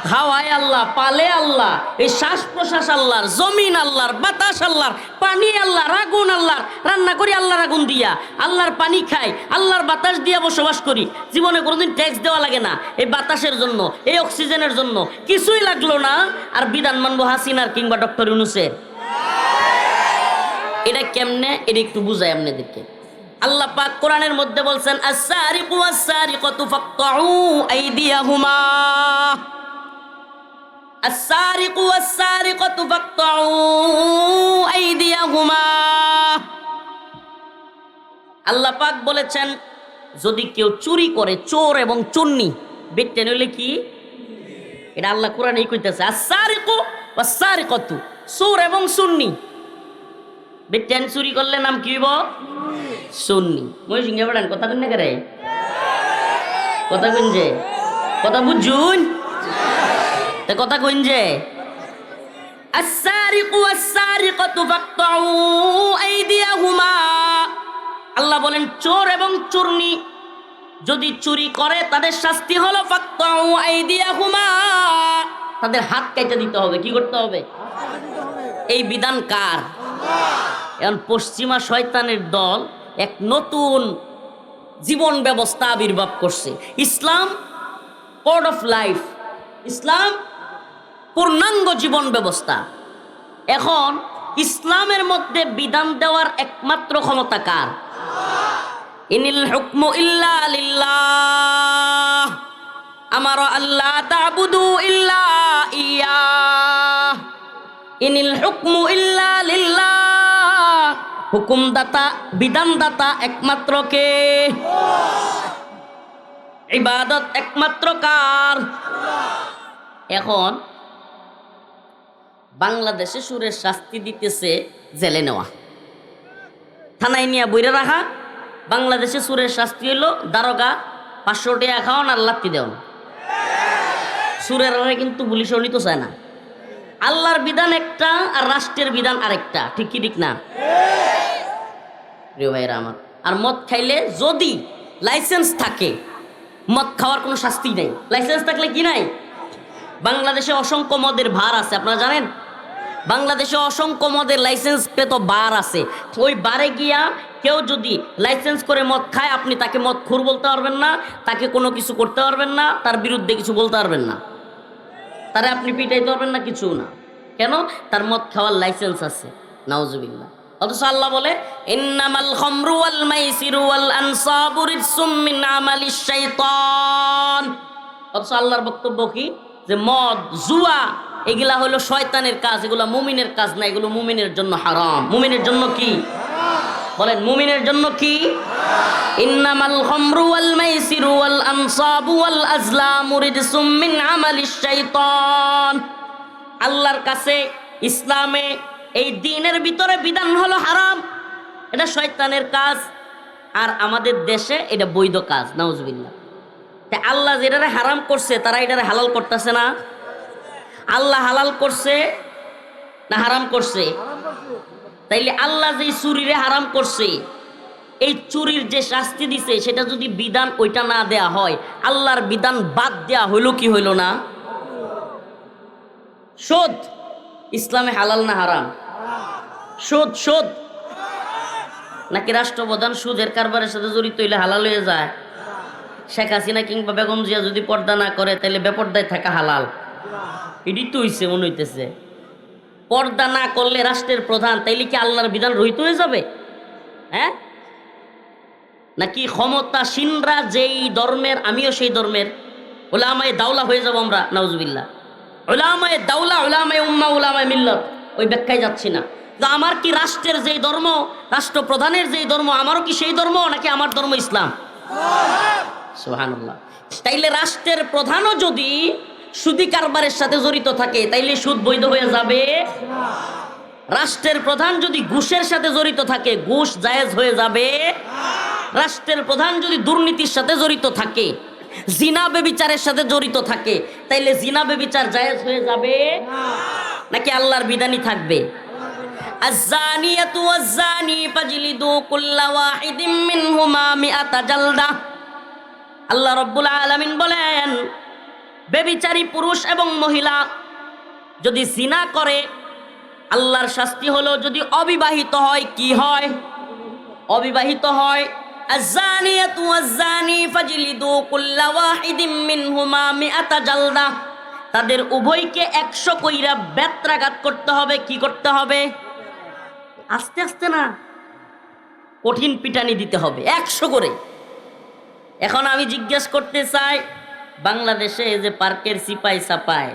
খাওয়ায় আল্লাহ, পালে আল্লাহ, এই শ্বাস প্রশ্বাস আল্লাহর, জমিন আল্লাহর, বাতাস আল্লাহর, পানি আল্লাহর, আগুন আল্লাহর, রান্না করি আল্লাহর আগুন দিয়া, আল্লাহর পানি খাই, আল্লাহর বাতাস দিয়া বসবাস করি। জীবনে কোনোদিন ট্যাক্স দেওয়া লাগে না এই বাতাসের জন্য, এই অক্সিজেনের জন্য, কিছুই লাগলো না। আর বিধান মানবো হাসিনার কিংবা ডক্টর ইউনূসের? এটা কেমনে? এটা একটু বুঝাই আপনাদেরকে। আল্লাহ পাক কোরআনের মধ্যে বলছেন, আস-সারিকু ওয়াস-সারিকাতু ফাকতাউ আইদিয়াহুমা, আস-সারিকু ওয়াস-সারিকাতু ফাকতাউ আইদিয়াহুমা। আল্লাহ পাক বলেছেন, যদি কেউ চুরি করে, চোর এবং চুন্নি, বেটে নইলে কি? এটা আল্লাহ কোরআনেই কইতেছে, আস-সারিকু ওয়াস-সারিকাতু, চোর এবং সুন্নি। বেটেন চুরি করলে নাম কি হইব? সুন্নি। মই সিংহে বলেন কথা কইন না করে, কথা কইন যে, কথা বুঝুন, তা কথা কইন যে, আস-সারিকু ওয়াস-সারিকাতু ফাকতাউ আইদিয়াহুমা। আল্লাহ বলেন, চোর এবং চোরনি যদি চুরি করে তাদের শাস্তি হলো ফাকতাউ আইদিয়াহুমা, তাদের হাত কেটে দিতে হবে। কি করতে হবে? এই বিধান কার? এখন পশ্চিমা শয়তানের দল এক নতুন জীবন ব্যবস্থা আবির্ভাব করছে, ইসলাম কোড অফ লাইফ, ইসলাম পূর্ণাঙ্গ জীবন ব্যবস্থা। এখন ইসলামের মধ্যে বিধান দেওয়ার একমাত্র ক্ষমতা কার? ইনিল হুকমু ইল্লা লিল্লাহ, আমারা আল্লাহ তা'বুদু ইল্লা ইয়্যাহ, ইনিল হুকমু ইল্লা লিল্লাহ। হুকুমদাতা, বিধানদাতা একমাত্র কে? ইবাদত একমাত্র কার? এখন বাংলাদেশে সুরের শাস্তি দিতেছে জেলে নেওয়া, থানায় নিয়ে বইরে রাখা। বাংলাদেশে সুরের শাস্তি হইল দারোগা 500 টাকা খাওয়ান আর লাত্তি দেওয়ান। সুরের কিন্তু পুলিশও নিতে চায় না। আল্লাহর বিধান একটা আর রাষ্ট্রের বিধান আরেকটা, ঠিক কি ঠিক না? প্রিয় ভাইরা আমার, আর মদ খাইলে যদি লাইসেন্স থাকে, মদ খাওয়ার কোনো শাস্তি নেই। লাইসেন্স থাকলে কি নাই? বাংলাদেশে অসংখ্য মদের ভার আছে, আপনারা জানেন? বাংলাদেশে অসংখ্য মদের লাইসেন্স পেত বার আছে। ওই বারে গিয়া কেউ যদি লাইসেন্স করে মদ খায়, আপনি তাকে মদ খুর বলতে পারবেন না, তাকে কোনো কিছু করতে পারবেন না, তার বিরুদ্ধে কিছু বলতে পারবেন না, তারে আপনি পিটাইতে পারবেন না, কিছু না। কেন? তার মদ খাওয়ার লাইসেন্স আছে। নাউজুবিল্লাহ। অথচ আল্লাহ বলে, ইন্নামাল খামরু ওয়াল মাইসিরু ওয়াল আনসাবু রিজসুম মিন আমালিশ শাইতান। অথচ আল্লাহর বক্তব্য কি? যে মদ, জুয়া এগুলা হলো শয়তানের কাজ, এগুলা মুমিনের কাজ না, এগুলো মুমিনের জন্য হারাম। মুমিনের জন্য কি? বলেন, মুমিনের জন্য কি? ইন্নামাল খামরু ওয়াল মাইসিরু ওয়াল আনসাবু ওয়াল আজলামু রিজসুম মিন আমালিশ শাইতান। আল্লাহর কাছে, ইসলামে, এই দ্বীনের ভিতরে বিধান হলো হারাম, এটা শয়তানের কাজ। আর আমাদের দেশে এটা বৈধ কাজ। নাউজুবিল্লাহ। তাই আল্লাহ যেটারে হারাম করছে তারা এটারে হালাল করতেছে না। আল্লাহ হালাল করছে না হারাম করছে? তাইলে আল্লাহ যে চুরিরে হারাম করছে, এই চুরির যে শাস্তি দিছে, সেটা যদি বিধান ওইটা না দেয়া হয়, আল্লাহর বিধান বাদ দেয়া হইল কি হইল না? সুদ ইসলামে হালাল না হারাম? সুদ, সুদ নাকি রাষ্ট্রপ্রধান সুদের কারবারের সাথে জড়িত হইলে হালাল হয়ে যায়? শেখ হাসিনা কিংবা বেগম জিয়া যদি পর্দা না করে, তাহলে বেপর্দায় থাকা হালাল। এটি তো হইছে, মনে হইতেছে। পর্দা না করলে রাষ্ট্রের প্রধান, তাইলে কি আল্লাহর বিধান রহিত হয়ে যাবে? হ্যাঁ, নাকি ক্ষমতাসীনরা যেই ধর্মের আমিও সেই ধর্মের, ওলামায়ে দাওলা হয়ে যাব আমরা? নাউজুবিল্লাহ। উলামায়ে দাওলা, উলামায়ে উম্মাহ, উলামায়ে মিল্লাত, ওই ব্যাখ্যায় যাচ্ছি না। তো আমার কি রাষ্ট্রের যেই ধর্ম, রাষ্ট্রপ্রধানের যেই ধর্ম, আমারও কি সেই ধর্ম, নাকি আমার ধর্ম ইসলাম? সুবহানাল্লাহ। তাইলে রাষ্ট্রের প্রধানও যদি সুদি কারবারের সাথে জড়িত থাকে তাইলে সুদ বৈধ হয়ে যাবে। রাষ্ট্রের প্রধান যদি ঘুষের সাথে জড়িত থাকে ঘুষ জায়েজ হয়ে যাবে। রাষ্ট্রের প্রধান যদি দুর্নীতির সাথে জড়িত থাকে, জিনা ব্যভিচারের সাথে জড়িত থাকে, তাইলে জিনা ব্যভিচার জায়েজ হয়ে যাবে নাকি আল্লাহর বিধানই থাকবে? আয-যানিয়াতু ওয়াজ-যানি ফাজলিদু কুল্লা ওয়াহিদিম মিনহুমা মিআতা জালদা। আল্লাহ রাব্বুল আলামিন বলেন, ব্যভিচারী পুরুষ এবং মহিলা যদি জিনা করে আল্লাহর শাস্তি হলো, যদি অবিবাহিত হয় কি হয়? অবিবাহিত হয়। আয-যানিয়াতু ওয়াজ-যানি ফাজলিদু কুল্লা ওয়াহিদিম মিনহুমা মিআতা জালদা। তাদের উভয়কে 100 কইরা বেত্রাঘাত করতে হবে। কি করতে হবে? আস্তে আস্তে না, কঠিন পিটানি দিতে হবে 100 করে। এখন আমি জিজ্ঞেস করতে চাই, বাংলাদেশে যে পার্কের সিপাই সাপায়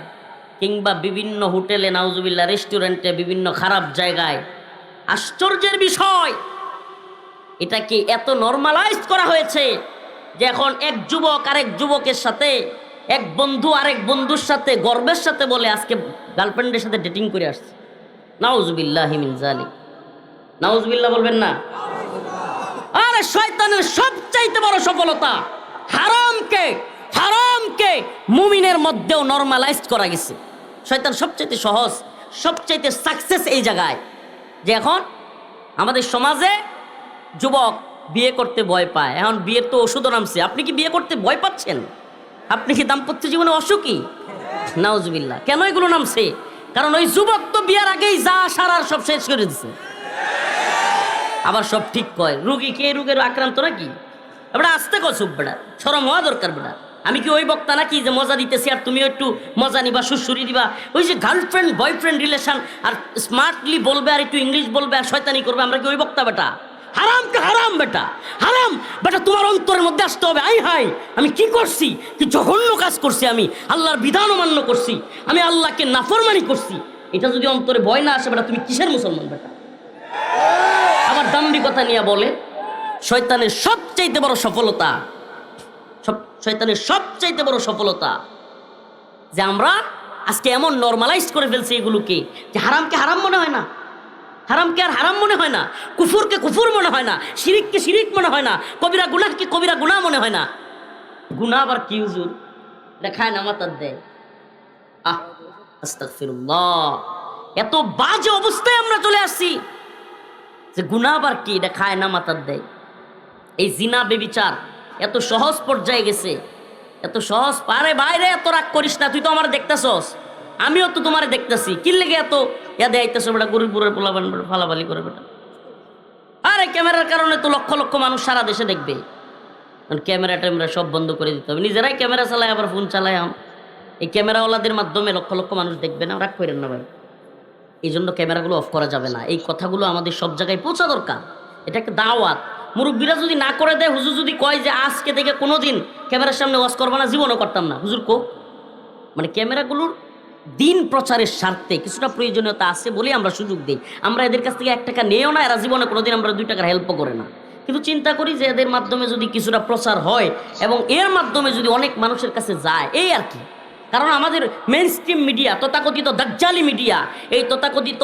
কিংবা বিভিন্ন হোটেলে, নাউজুবিল্লাহ, রেস্টুরেন্টে, বিভিন্ন খারাপ জায়গায়, আশ্চর্যের বিষয়, এটা কি এত নরমালাইজ করা হয়েছে যে এখন এক যুবক আরেক যুবকের সাথে, এক বন্ধু আরেক বন্ধুর সাথে গর্বের সাথে বলে আজকে গার্লফ্রেন্ডের সাথে ডেটিং করে আসছে। নাউজুবিল্লাহি মিন যালিক। নাউজুবিল্লাহ বলবেন না? আরে শয়তানের সবচাইতে বড় সফলতা হারামকে মুমিনের মধ্যেও নরমালাইজ করা গেছে। শয়তান সবচাইতে সহজ, সবচাইতে সাকসেস এই জায়গায় যে এখন আমাদের সমাজে যুবক বিয়ে করতে ভয় পায়। এখন বিয়ের তো ওষুধও নামছে। আপনি কি বিয়ে করতে ভয় পাচ্ছেন? আপনি কি দাম্পত্য জীবনে অসুখী? নাউজুবিল্লাহ। কেন এগুলো নামছে? কারণ ওই যুবক তো বিয়ার আগেই যা সারার সব শেষ করে দিচ্ছে। আবার সব ঠিক কয়। রুগী কে রোগের আক্রান্ত নাকি? বেটা আস্তে কসুক, বেটা শরম হওয়া দরকার। বেটা আমি কি ওই বক্তা নাকি যে মজা দিতেছি আর তুমি একটু মজা নিবা, সুসুরি দিবা? ওই যে গার্লফ্রেন্ড বয়ফ্রেন্ড রিলেশন আর স্মার্টলি বলবে আর একটু ইংলিশ বলবে আর শয়তানি করবে, আমরা কি ওই বক্তা? বেটা হারামকে হারাম, বেটা হারাম। বেটা তোমার অন্তরের মধ্যে আসতে হবে, আই হাই আমি কি করছি, কি জঘন্য কাজ করছি, আমি আল্লাহর বিধান অমান্য করছি, আমি আল্লাহকে নাফরমানি করছি। এটা যদি অন্তরে ভয় না আসে, বেটা তুমি কিসের মুসলমান? বেটা আবার দাম্ভিকতা নিয়ে বলে শয়তানের সবচাইতে বড় সফলতা, শয়তানের সবচাইতে বড় সফলতা যে আমরা আজকে এমন নরমালাইজ করে ফেলছি এগুলোকে যে হারামকে হারাম মনে হয় না, হারামকে আর হারাম মনে হয় না, কুফুরকে কুফুর মনে হয় না, শিরিককে শিরিক মনে হয় না, কবিরা গুনাহকে কবিরা গুনাহ মনে হয় না। গুনাহ আবার কি হুজুর? এটা খায় না মাতার দেয়। আস্তাগফিরুল্লাহ। এত বাজে অবস্থায় আমরা চলে আসছি যে গুনাহ আবার কি? এটা খায় না মাতার দেয়। এই জিনা বেবিচার এত সহজ পর্যায়ে গেছে, এত সহজ। পারে বাইরে এত রাগ করিস না, তুই তো আমার দেখতেছস, আমিও তো তোমার দেখতেছি। কি লেগে এত ইয়াদে আইতেছো? বেটা গরিবপুরের পোলাবান ফালাফালি করে বেটা। আরে ক্যামেরার কারণে তো লক্ষ লক্ষ মানুষ সারা দেশে দেখবে। ক্যামেরা ট্যামেরা সব বন্ধ করে দিতে হবে। নিজেরাই ক্যামেরা চালায়, আবার ফোন চালায়। এই ক্যামেরাওয়ালাদের মাধ্যমে লক্ষ লক্ষ মানুষ দেখবে না, রাগ করেন না ভাই। এই জন্য ক্যামেরাগুলো অফ করা যাবে না। এই কথাগুলো আমাদের সব জায়গায় পৌঁছা দরকার। এটা একটা দাওয়াত। মুরব্বীরা যদি না করে দেয়, হুজুর যদি কয় যে আজকে থেকে কোনোদিন ক্যামেরার সামনে ওয়াজ করবো না, জীবনও করতাম না, হুজুর কো মানে ক্যামেরাগুলোর দিন প্রচারের স্বার্থে কিছুটা প্রয়োজনীয়তা আছে বলেই আমরা সুযোগ দিই। আমরা এদের কাছ থেকে 1 টাকা নেও না, এরা জীবনে কোনোদিন আমরা 2 টাকার হেল্পও করে না। কিন্তু চিন্তা করি যে এদের মাধ্যমে যদি কিছুটা প্রচার হয় এবং এর মাধ্যমে যদি অনেক মানুষের কাছে যায়, এই আর কি। কারণ আমাদের মেইন স্ট্রিম মিডিয়া, তথাকথিত দাজ্জালি মিডিয়া, এই তথাকথিত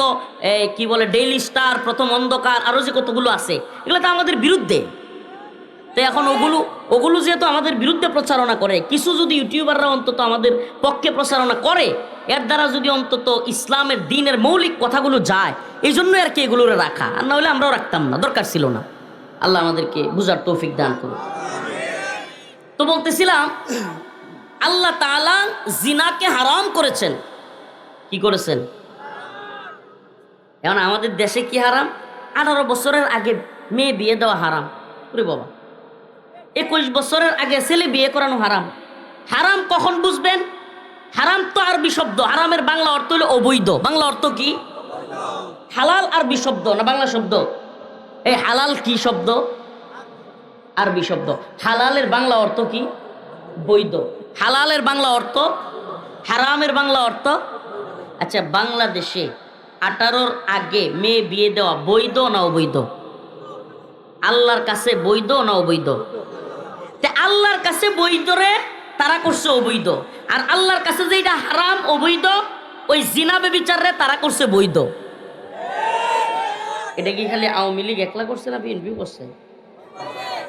কি বলে ডেইলি স্টার, প্রথম অন্ধকার, আরও যে কতগুলো আছে, এগুলো তো আমাদের বিরুদ্ধে। তো এখন ওগুলো যেহেতু আমাদের বিরুদ্ধে প্রচারণা করে, কিছু যদি ইউটিউবাররা অন্তত আমাদের পক্ষে প্রচারণা করে, এর দ্বারা যদি অন্তত ইসলামের দিনের মৌলিক কথাগুলো যায়, এই জন্য আর কি এগুলো রাখা। আর না হলে আমরাও রাখতাম না, দরকার ছিল না। আল্লাহ আমাদেরকে বুঝার তৌফিক দান করুন। তো বলতেছিলাম, আল্লাহ তাআলা জিনাকে হারাম করেছেন। কি করেছেন? এখন আমাদের দেশে কি হারাম? 18 বছরের আগে মেয়ে বিয়ে দেওয়া হারাম। ওরে বাবা, 21 বছরের আগে ছেলে বিয়ে করানো হারাম। হারাম কখন বুঝবেন? হারাম তো আরবি শব্দ, হারামের বাংলা অর্থ হলো অবৈধ। বাংলা অর্থ কি? হালাল আরবি শব্দ না বাংলা শব্দ? এই হালাল কি শব্দ? আরবি শব্দ। হালালের বাংলা অর্থ কি? বৈধ। হালালের বাংলা অর্থ হারামের বাংলা অর্থ। আচ্ছা, বাংলাদেশে 18-র আগে মেয়ে বিয়ে দেওয়া বৈধ না অবৈধ? আল্লাহর কাছে বৈধ না অবৈধ? আল্লাহর কাছে বৈধ রে তারা করছে অবৈধ, আর আল্লাহর কাছে যেটা হারাম অবৈধ, ওই জিনা ব্যভিচার রে তারা করছে বৈধ। এটা কি খালি আওয়ামী লীগ একলা করছে না বিএনপি করছে,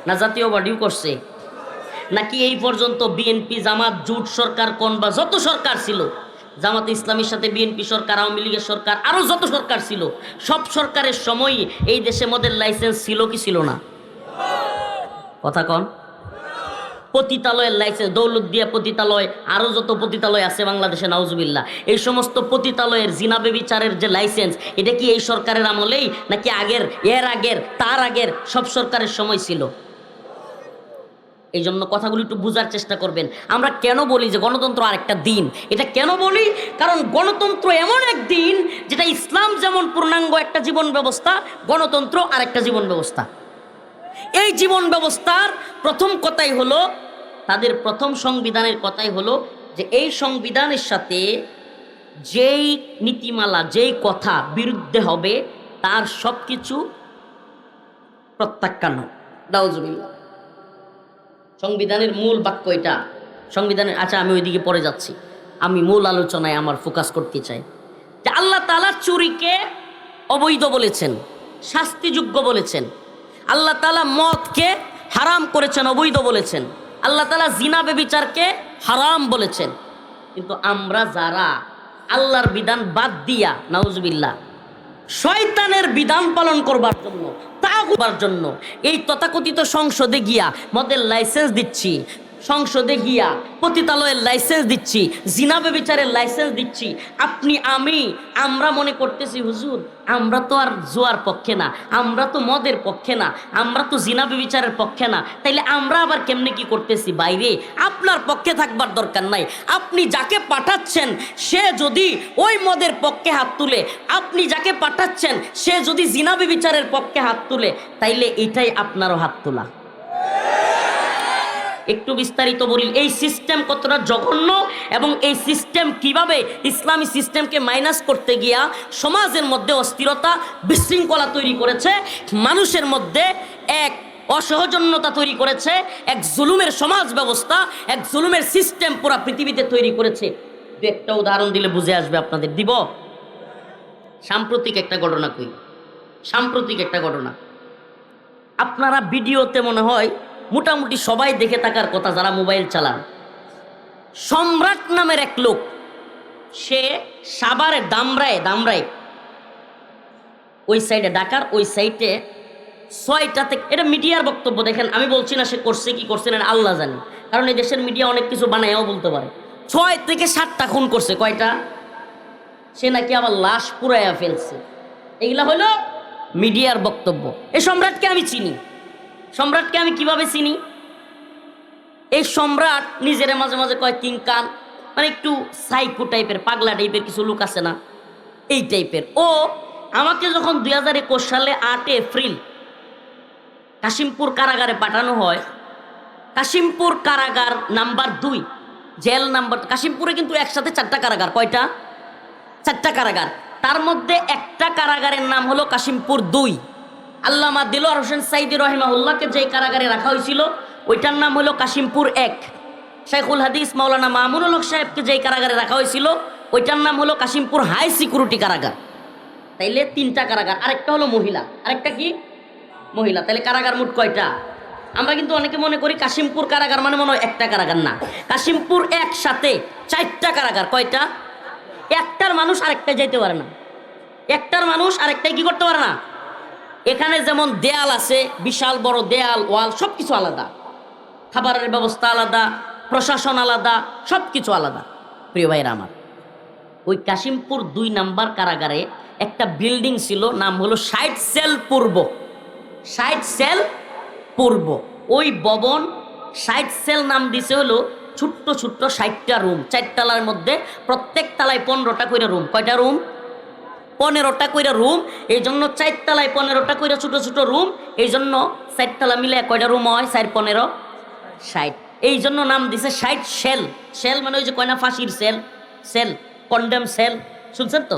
না জাতীয় বডিও করছে, নাকি এই পর্যন্ত বিএনপি জামাত জোট সরকার কোন বা যত সরকার ছিল, জামাত ইসলামীর সাথে বিএনপি সরকার, আওয়ামী লীগের সরকার, আরো যত সরকার ছিল, সব সরকারের সময়ই এই দেশে মদের লাইসেন্স ছিল কি ছিল না? কথা কন। পতিতালয়ের লাইসেন্স, দৌলতদিয়া পতিতালয়, আরো যত পতিতালয় আছে বাংলাদেশে, নাউজুবিল্লাহ, এই সমস্ত পতিতালয়ের জিনা ব্যভিচারের যে লাইসেন্স, এটা কি এই সরকারের আমলেই নাকি আগের, এর আগের, তার আগের সব সরকারের সময় ছিল? এই জন্য কথাগুলো একটু বোঝার চেষ্টা করবেন। আমরা কেন বলি যে গণতন্ত্র আরেকটা দিন, এটা কেন বলি? কারণ গণতন্ত্র এমন এক দিন যেটা ইসলাম যেমন পূর্ণাঙ্গ একটা জীবন ব্যবস্থা, গণতন্ত্র আরেকটা জীবন ব্যবস্থা। এই জীবন ব্যবস্থার প্রথম কথাই হলো, তাদের প্রথম সংবিধানের কথাই হলো যে এই সংবিধানের সাথে যেই নীতিমালা, যেই কথা বিরুদ্ধে হবে তার সব কিছু প্রত্যাখ্যান। নাউজুবিল্লাহ। সংবিধানের মূল বাক্য এটা, সংবিধানের। আচ্ছা, আমি ওইদিকে পরে যাচ্ছি, আমি মূল আলোচনায় আমার ফোকাস করতে চাই যে আল্লাহ তাআলা চুরিকে অবৈধ বলেছেন, শাস্তিযোগ্য বলেছেন। আল্লাহ তাআলা মদকে হারাম করেছেন, অবৈধ বলেছেন। আল্লাহ তাআলা জিনা ব্যভিচারকে হারাম বলেছেন। কিন্তু আমরা যারা আল্লাহর বিধান বাদ দিয়া, নাউজুবিল্লাহ, শয়তানের বিধান পালন করবার জন্য, তাগুবার জন্য এই তথাকথিত সংসদে গিয়া মদের লাইসেন্স দিচ্ছি, সংসদে গিয়া পতিতালয়ের লাইসেন্স দিচ্ছি, জিনা ব্যভিচারের লাইসেন্স দিচ্ছি, আপনি আমরা মনে করতেছি হুজুর আমরা তো আর জুয়ার পক্ষে না, আমরা তো মদের পক্ষে না, আমরা তো জিনা ব্যভিচারের পক্ষে না, তাইলে আমরা আবার কেমনে কি করতেছি? বাইরে আপনার পক্ষে থাকবার দরকার নাই। আপনি যাকে পাঠাচ্ছেন সে যদি ওই মদের পক্ষে হাত তুলে, আপনি যাকে পাঠাচ্ছেন সে যদি জিনা ব্যভিচারের পক্ষে হাত তুলে, তাইলে এটাই আপনারও হাত তোলা। একটু বিস্তারিত বলি এই সিস্টেম কতটা জঘন্য এবং এই সিস্টেম কিভাবে ইসলামী সিস্টেমকে মাইনাস করতে গিয়া সমাজের মধ্যে অস্থিরতা, বিশৃঙ্খলা তৈরি করেছে, মানুষের মধ্যে এক অসহজন্যতা তৈরি করেছে, এক জুলুমের সমাজ ব্যবস্থা, এক জুলুমের সিস্টেম পুরা পৃথিবীতে তৈরি করেছে। দু একটা উদাহরণ দিলে বুঝে আসবে আপনাদের। দিব সাম্প্রতিক একটা ঘটনা কই, সাম্প্রতিক একটা ঘটনা। আপনারা ভিডিওতে মনে হয় মোটামুটি সবাই দেখে থাকার কথা যারা মোবাইল চালান। সম্রাট নামের এক লোক, সে সাভারে দামরায় ওই সাইডে, ঢাকার ওই সাইডে 6টা থেকে, এটা মিডিয়ার বক্তব্য, দেখেন আমি বলছি না সে করছে কি করছে না, আল্লাহ জানে, কারণ এই দেশের মিডিয়া অনেক কিছু বানায়ও বলতে পারে। 6 থেকে 7টা খুন করছে। কয়টা? সে নাকি আবার লাশ পুরাইয়া ফেলছে। এগুলা হলো মিডিয়ার বক্তব্য। এই সম্রাটকে আমি চিনি। সম্রাটকে আমি কিভাবে চিনি? এই সম্রাট নিজের মাঝে মাঝে কয় কিংকান, মানে একটু সাইকো টাইপের, পাগলা টাইপের কিছু লোক আছে না, এই টাইপের। ও আমাকে যখন 2021 সালে 8 এপ্রিল কাশিমপুর কারাগারে পাঠানো হয়, কাশিমপুর কারাগার নাম্বার 2 জেল নাম্বার, কাশিমপুরে কিন্তু একসাথে 4টা কারাগার। কয়টা? 4টা কারাগার। তার মধ্যে একটা কারাগারের নাম হলো কাশিমপুর 2। আল্লামা দিলওয়ার হোসেন সাইদি রহিমাহুল্লাহকে যে কারাগারে রাখা হয়েছিল ওইটার নাম হলো কাশিমপুর 1। শেখুল হাদিস মাওলানা মামুনুল হক সাহেবকে যে কারাগারে রাখা হয়েছিল ওইটার নাম হলো কাশিমপুর হাই সিকিউরিটি কারাগার। তাইলে 3টা কারাগার। আরেকটা হলো মহিলা, আরেকটা কি মহিলা। তাইলে কারাগার মোট কয়টা? আমরা কিন্তু অনেকে মনে করি কাশিমপুর কারাগার মানে মনে হয় একটা কারাগার, না, কাশিমপুর একসাথে 4টা কারাগার। কয়টা? একটার মানুষ আরেকটায় যাইতে পারে না, একটার মানুষ আরেকটাই কি করতে পারে না। এখানে যেমন দেয়াল আছে, বিশাল বড় দেয়াল, ওয়াল, সব কিছু আলাদা, খাবারের ব্যবস্থা আলাদা, প্রশাসন আলাদা, সব কিছু আলাদা। প্রিয় ভাইরা আমার, ওই কাশিমপুর 2 নাম্বার কারাগারে একটা বিল্ডিং ছিল, নাম হলো 60 সেল পূর্ব। 60 সেল পূর্ব ওই ভবন 60 সেল নাম দিছে হলো ছোট্ট ছোট্ট 60টা রুম, 4 তলার মধ্যে, প্রত্যেক তলায় 15টা করে রুম। কয়টা রুম? 15টা করে রুম। এই জন্য 4 তলায় 15টা করে ছোট ছোট রুম। এই জন্য 4 তলা মিলে কয়টা রুম হয়? 4 15 60। এই জন্য নাম দিছে 60 সেল। সেল মানে ওই যে কয়না ফাঁসির সেল, সেল, কন্ডেম সেল, শুনছেন তো?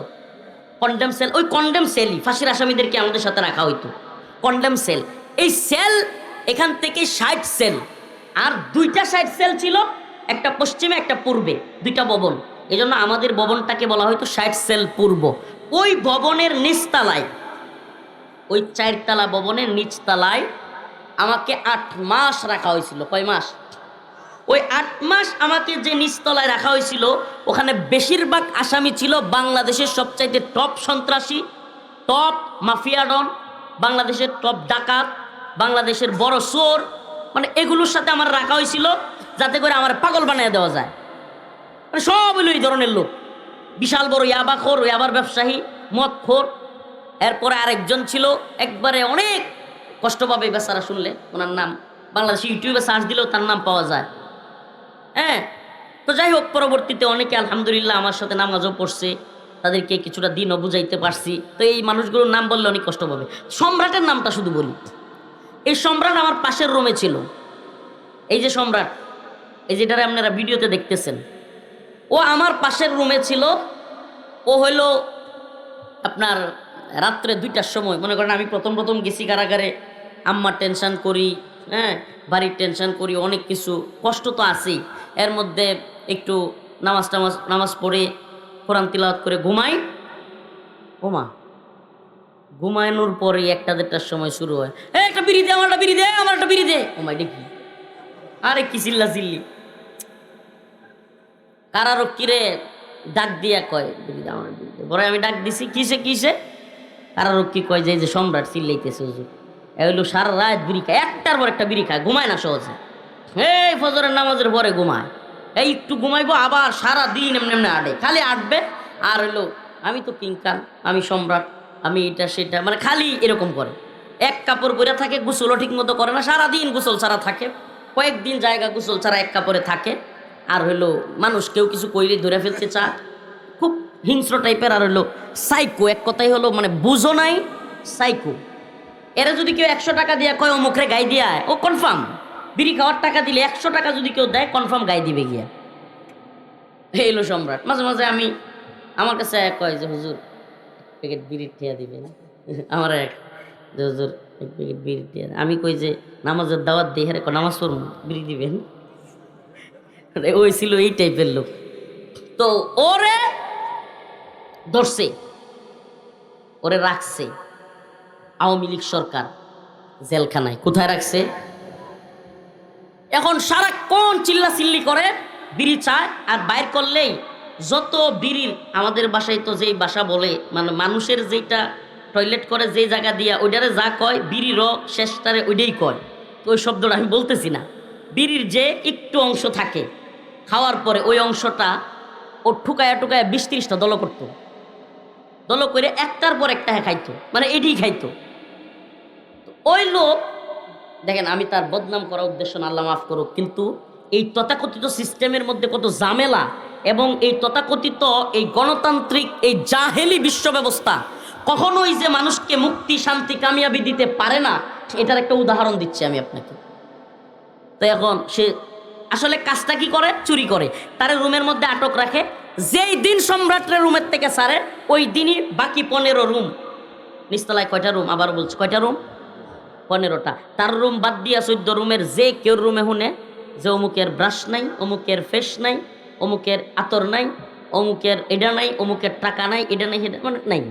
কন্ডেম সেল, ওই কন্ডেম সেলই ফাঁসির আসামিদেরকে আমাদের সাথে রাখা হইতো, কন্ডেম সেল। এই সেল এখান থেকে 60 সেল, আর 2টা 60 সেল ছিল, একটা পশ্চিমে একটা পূর্বে, 2টা ভবন। এই জন্য আমাদের ভবনটাকে বলা হয়তো 60 সেল পূর্ব। ওই ভবনের নিচতলায়, ওই 4তলা ভবনের নিচতলায় আমাকে 8 মাস রাখা হয়েছিল। কয় মাস? ওই 8 মাস আমাকে যে নিচতলায় রাখা হয়েছিল, ওখানে বেশিরভাগ আসামি ছিল বাংলাদেশের সবচাইতে টপ সন্ত্রাসী, টপ মাফিয়া ডন, বাংলাদেশের টপ ডাকাত, বাংলাদেশের বড় চোর, মানে এগুলোর সাথে আমার রাখা হয়েছিল যাতে করে আমার পাগল বানিয়ে দেওয়া যায়। মানে সব হইল এই ধরনের লোক, বিশাল বড় ইয়াবাখোর, ইয়াবার ব্যবসায়ী, মদখোর। এরপরে আরেকজন ছিল একবারে অনেক কষ্ট পাবে বেচারা শুনলে, ওনার নাম বাংলাদেশে ইউটিউবে সার্চ দিলেও তার নাম পাওয়া যায়। হ্যাঁ, তো যাই হোক, পরবর্তীতে অনেকে আলহামদুলিল্লাহ আমার সাথে নামাজও পড়ছে, তাদেরকে কিছুটা দিনও বুঝাইতে পারছি। তো এই মানুষগুলোর নাম বললে অনেক কষ্ট পাবে। সম্রাটের নামটা শুধু বলি। এই সম্রাট আমার পাশের রুমে ছিল। এই যে সম্রাট, এই যেটারে আপনারা ভিডিওতে দেখতেছেন, ও আমার পাশের রুমে ছিল। ও হইল আপনার রাত্রে 2টার সময়, মনে করেন আমি প্রথম গেছি কারাগারে, আম্মার টেনশন করি, হ্যাঁ, বাড়ির টেনশন করি, অনেক কিছু কষ্ট তো আছেই। এর মধ্যে একটু নামাজ পড়ে কোরআন তিলাওয়াত করে ঘুমানোর পরে 1টা-1:30টার সময় শুরু হয়, একটা বিড়ি দে, আমার একটা বিড়ি দে, আমার একটা বিড়ি দে। ওমা দেখি, আরে কি চিল্লা চিল্লি। কারারক্ষীরে ডাক দিয়া কয় বিড়ি দে, আমার বিড়ি দে। পরে আমি ডাক দিছি, কিসে? কারারক্ষী কয় যে সম্রাট চিল্লাইতেছে হুজুর। হইলো সারা রাত বিড়ি খায়, একটার পর একটা বিড়ি খায়, ঘুমায় না সহজে। এই ফজরের নামাজের পরে ঘুমায়, এই একটু ঘুমাইবো, আবার সারা দিন এমনি আডে, খালি আটবে। আর হইলো আমি তো কিংকান, আমি সম্রাট, আমি এটা সেটা, মানে খালি এরকম করে। এক কাপড় পরে থাকে, গোসলও ঠিক মতো করে না, সারাদিন গোসল ছাড়া থাকে, কয়েকদিন জায়গা গোসল ছাড়া এক কাপড়ে থাকে। আর হইলো মানুষ কেউ কিছু কইলে ধরে ফেলতে চায়, খুব হিংস্র টাইপের। আর হইলো সাইকো, এক কথাই হলো মানে বুঝো নাই, সাইকো। এরা যদি কেউ 100 টাকা দিয়ে কয় ও মুখরে গাই দিয়ে ও কনফার্ম। বিড়ি খাওয়ার টাকা দিলে 100 টাকা যদি কেউ দেয়, কনফার্ম গাই দিবে গিয়া। এলো সম্রাট। মাঝে মাঝে আমার কাছে কয় যে হুজুর 1 প্যাকেট বিড়ির ঠেয়া দিবে না? আমার যে হুজুর 1 প্যাকেট বিড়ির ঠেয়া। আমি কই যে নামাজের দাওয়াত দিই, হ্যাঁ নামাজ পড়ুন, বিড়ি দিবেন। ওই ছিল এই টাইপের লোক। তো ওরে ধরছে, ওরে রাখছে আওয়ামী লীগ সরকার জেলখানায়। কোথায় রাখছে? এখন সারাক্ষণ চিল্লাচিল্লি করে, বিড়ি চায়, আর বাইর করলেই যত বিড়ির, আমাদের বাসায় তো যেই বাসা বলে, মানে মানুষের যেটা টয়লেট করে যেই জায়গা দিয়া, ওইটারে যা কয় বিড়ির শেষটারে ওইটাই কয়। তো ওই শব্দটা আমি বলতেছি না। বিড়ির যে একটু অংশ থাকে খাওয়ার পরে, ওই অংশটা ও ঠুকায়া 20-30টা দল করতো, দল করে একটার পর একটা খাইতো, মানে এটাই খাইতো। ওই লোক দেখেন, আমি তার বদনাম করার উদ্দেশ্য না, আল্লাহ মাফ করুক, কিন্তু এই তথাকথিত সিস্টেমের মধ্যে কত ঝামেলা, এবং এই তথাকথিত এই গণতান্ত্রিক এই জাহেলি বিশ্ব ব্যবস্থা কখনোই যে মানুষকে মুক্তি, শান্তি, কামিয়াবি দিতে পারে না, এটার একটা উদাহরণ দিচ্ছি আমি আপনাকে। তো এখন সে আসলে কাজটা কি করে? চুরি করে, তার রুমের মধ্যে আটক রাখে। যেই দিন সম্রাটের রুমের থেকে সারে, ওই দিনই বাকি 15 রুম, নিচতলায় কয়টা রুম, আবার বলছি কয়টা রুম? 15টা। তার রুম বাদ দিয়া 14 রুমের যে কেউ রুমে শুনে যে অমুকের ব্রাশ নাই, অমুকের ফেস নাই, অমুকের আতর নাই, অমুকের এটা নাই, অমুকের টাকা নাই, এটা নাই, সেটা মানে নাই।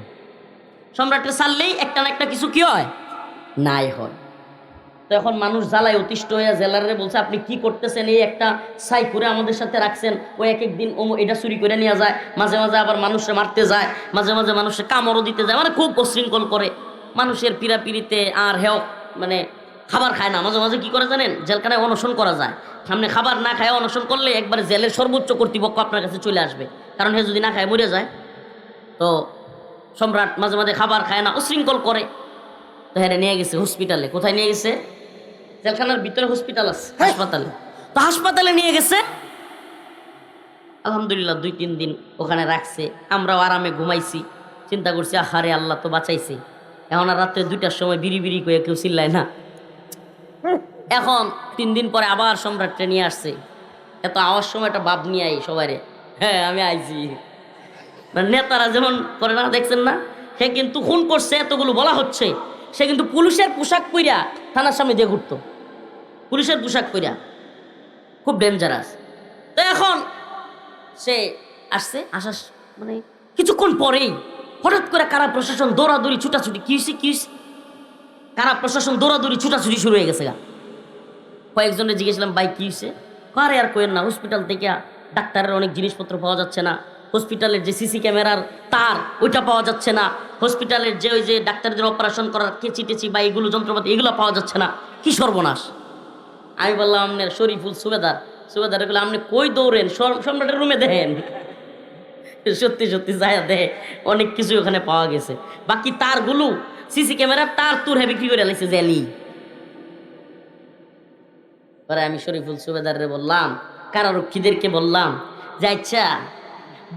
সম্রাটের সারলেই একটা না একটা কিছু কি হয়, নাই হয়। তো এখন মানুষ জ্বালায় অতিষ্ঠ হয়ে জেলারে বলছে, আপনি কি করতেছেন? এই একটা সাই করে আমাদের সাথে রাখছেন, ও এক দিন এটা চুরি করে নিয়ে যায়, মাঝে মাঝে আবার মানুষে মারতে যায়, মাঝে মাঝে মানুষে কামড়ও দিতে যায়, মানে খুব অশৃঙ্খল করে মানুষের পিড়াপিড়িতে। আর হেও মানে খাবার খায় না, মাঝে মাঝে কি করে জানেন? জেলখানায় অনশন করা যায়। সামনে খাবার না খায় অনশন করলে একবার জেলের সর্বোচ্চ কর্তৃপক্ষ আপনার কাছে চলে আসবে, কারণ হে যদি না খায় মরে যায়। তো সম্রাট মাঝে মাঝে খাবার খায় না, অশৃঙ্খল করে। তো হ্যাঁ নিয়ে গেছে হসপিটালে। কোথায় নিয়ে গেছে? জেলখানার ভিতরে হসপিটাল আছে, হাসপাতালে। তো হাসপাতালে নিয়ে গেছে, আলহামদুলিল্লাহ 2-3 দিন ওখানে রাখছে। আমরাও আরামে ঘুমাইছি, চিন্তা করছি আহারে আল্লাহ তো বাঁচাইছে। এখন আর রাত্রে 2টার সময় বিড়ি বিড়ি করে কেউ চিল্লায় না। এখন 3 দিন পরে আবার সম্রাটটা নিয়ে আসছে। এত আওয়াজ সময় একটা বাপ নিয়ে আই সবাই হ্যাঁ আমি আইছি। মানে নেতারা যেমন করে না, দেখছেন না, সে কিন্তু খুন করছে এতগুলো বলা হচ্ছে, সে কিন্তু পুলিশের পোশাক পইরা থানার সামনে দিয়ে ঘুরতো, পুলিশের পোশাক পইরা, খুব ডেঞ্জারাস। তো এখন সে আসছে, আসার মানে কিছুক্ষণ পরেই হঠাৎ করে কারা প্রশাসন দৌড়াদৌড়ি ছুটাছুটি, কি হয়েছে কারা প্রশাসন দৌড়াদৌড়ি ছুটাছুটি শুরু হয়ে গেছে গা। কয়েকজনের জিজ্ঞেসলাম ভাই কি হয়েছে, কারে আর কোয়েন না, হসপিটাল থেকে ডাক্তারের অনেক জিনিসপত্র পাওয়া যাচ্ছে না, হসপিটালের যে সিসি ক্যামেরার তার ওইটা পাওয়া যাচ্ছে না, হসপিটালের যে ওই যে ডাক্তারদের অপারেশন করার কেচি টেচি বা এগুলো যন্ত্রপাতি এগুলো পাওয়া যাচ্ছে না, কি সর্বনাশ। আমি বললাম আপনার শরীফুল সুবেদার এগুলো আপনি কই দৌড়েন, সম্রাটের রুমে দেখেন। সত্যি সত্যি যায় দেয় অনেক কিছু ওখানে পাওয়া গেছে, বাকি তারগুলো সিসি ক্যামেরার তার তুর হ্যাঁ বিক্রি করে লাগছে জেলি। পরে আমি শরীফুল সুবেদারে বললাম, কারারক্ষীদেরকে বললাম যে আচ্ছা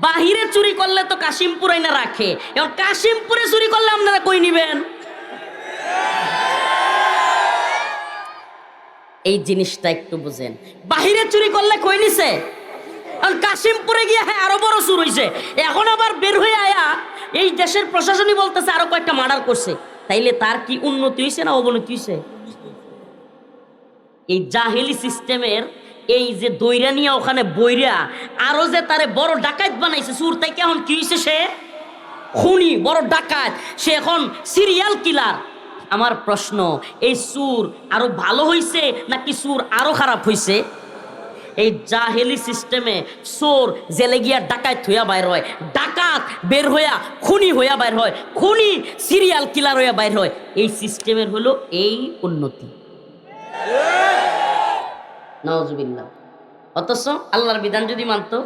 বাহিরে চুরি করলে তো কাশিমপুর আইনা রাখে, এখন কাশিমপুরে চুরি করলে আপনারা কই নিবেন? এই জিনিসটা একটু বুঝেন, বাহিরে চুরি করলে কই নিছে, কারণ কাশিমপুরে গিয়ে হ্যাঁ আরো বড় চুর হইছে, এখন আবার বের হয়ে আয়া এই দেশের প্রশাসনই বলতেছে আরো কয়েকটা মার্ডার করছে, তাইলে তার কি উন্নতি হয়েছে না অবনতি হয়েছে? এই জাহেলি সিস্টেমের এই যে দইরা নিয়ে ওখানে বইরা আরো যে তারে বড় ডাকাত বানাইছে, সুর তাই এখন কি হয়েছে, সে খুনি বড় ডাকাত, সে এখন সিরিয়াল কিলার। আমার প্রশ্ন, এই সুর আরো ভালো হইছে নাকি সুর আরো খারাপ হইছে? এই জাহেলি সিস্টেমে চোর জেলে গিয়া ডাকাত হইয়া বাইর হয়, ডাকাত বের হইয়া খুনি হইয়া বাইর হয়, খুনি সিরিয়াল কিলার হইয়া বাইর হয়। এই সিস্টেমের হলো এই উন্নতি। নাউজুবিল্লাহ। অথচ আল্লাহর বিধান যদি মানতো,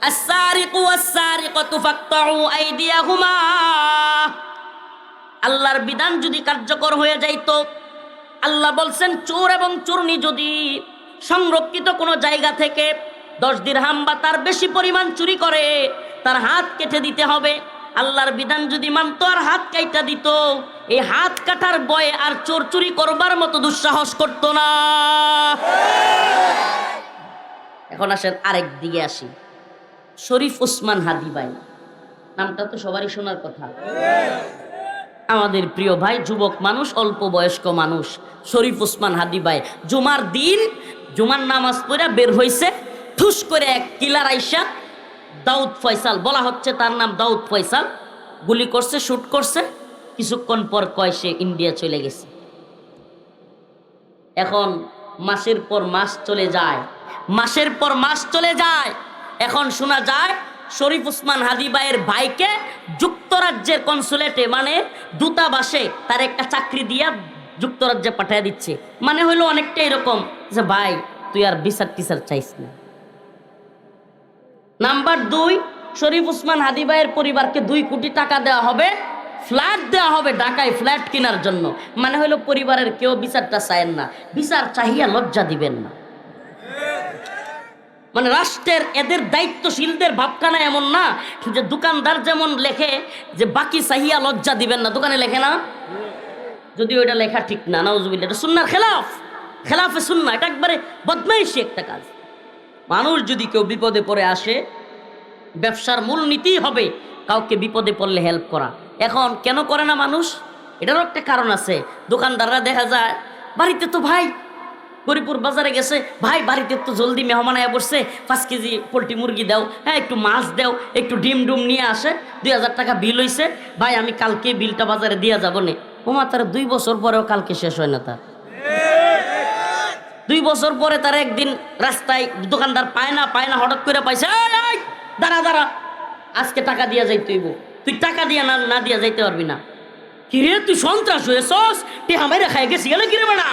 আস-সারিকু ওয়াস-সারিকাতু ফাকতাউ আইদিয়াহুমা, আল্লাহর বিধান যদি কার্যকর হয়ে যাইতো, আল্লাহ বলছেন চোর এবং চোরনি যদি সংরক্ষিত কোনো জায়গা থেকে 10 দিরহাম বা তার বেশি পরিমাণ চুরি করে, তার হাত কেটে দিতে হবে। আল্লাহর বিধান যদি মানতো আর হাত কাইটা দিত, এই হাত কাটার ভয়ে আর চোর চুরি করবার মতো দুঃসাহস করতো না। এখন আসেন আরেক দিকে আসি, শরীফ ওসমান হাদি ভাই নামটা তো সবারই শোনার কথা, আমাদের প্রিয় ভাই, যুবক মানুষ, অল্প বয়স্ক মানুষ, শরীফ ওসমান হাদি ভাই জুমার দিন জুমার নামাজ পড়ে বের হইছে, ঠুস করে এক কিলার আইসা দাউদ ফয়সাল, বলা হচ্ছে তার নাম দাউদ ফয়সাল, গুলি করছে, শুট করছে, কিছুক্ষণ পর কয় সে ইন্ডিয়া চলে গেছে। এখন মাসের পর মাস চলে যায়, মাসের পর মাস চলে যায়, এখন শোনা যায় শরীফ ওসমান হাদি ভাইয়ের ভাইকে যুক্তরাজ্যের কনসুলেটে মানে দূতাবাসে তার একটা চাকরি দিয়া যুক্তরাজ্যে পাঠিয়ে দিচ্ছে। মানে হইলো অনেকটা এরকম যে ভাই তুই আর বিচার টিচার চাইস না। নাম্বার 2, শরীফ ওসমান হাদি ভাইয়ের পরিবারকে 2 কোটি টাকা দেওয়া হবে, ফ্ল্যাট দেওয়া হবে ঢাকায়, ফ্ল্যাট কেনার জন্য। মানে হইলো পরিবারের কেউ বিচারটা চায়েন না, বিচার চাহিয়া লজ্জা দিবেন না। মানে রাষ্ট্রের এদের দায়িত্বশীলদের ভাবখানা এমন না যে দোকানদার যেমন লেখে যে বাকি চাহিয়া লজ্জা দিবেন না, দোকানে লেখে না, যদি ওইটা লেখা ঠিক না, নাউজুবিল্লাহ, এটা সুন্নাহর খেলাফ, খেলাফে সুন্নাহ, এটা একবারে বদমাইশি একটা কাজ। মানুষ যদি কেউ বিপদে পড়ে আসে, ব্যবসার মূল নীতি হবে কাউকে বিপদে পড়লে হেল্প করা। এখন কেন করে না মানুষ, এটারও একটা কারণ আছে। দোকানদাররা দেখা যায় বাড়িতে তো ভাই গরিপুর বাজারে গেছে, ভাই বাড়িতে তো জলদি মেহমান আয়া বসছে, 5 কেজি পোলট্রি মুরগি দাও, হ্যাঁ একটু মাছ দাও, একটু ডিম ডুম নিয়ে আসে, 2000 টাকা বিল হইছে, ভাই আমি কালকে বিলটা বাজারে দিয়া যাবো নে। ওমা তার 2 বছর পরেও কালকে শেষ হয় না, তার 2 বছর পরে তার একদিন রাস্তায় দোকানদার পায় না হঠাৎ করে পাইছে, দাঁড়া আজকে টাকা দিয়া যাইতে হইব, তুই টাকা দিয়া না দিয়া যাইতে পারবি না। কিরে তুই সন্ত্রাস হয়েছস, তুই আমায় খাই গেছি গেলে কিরে বেড়া,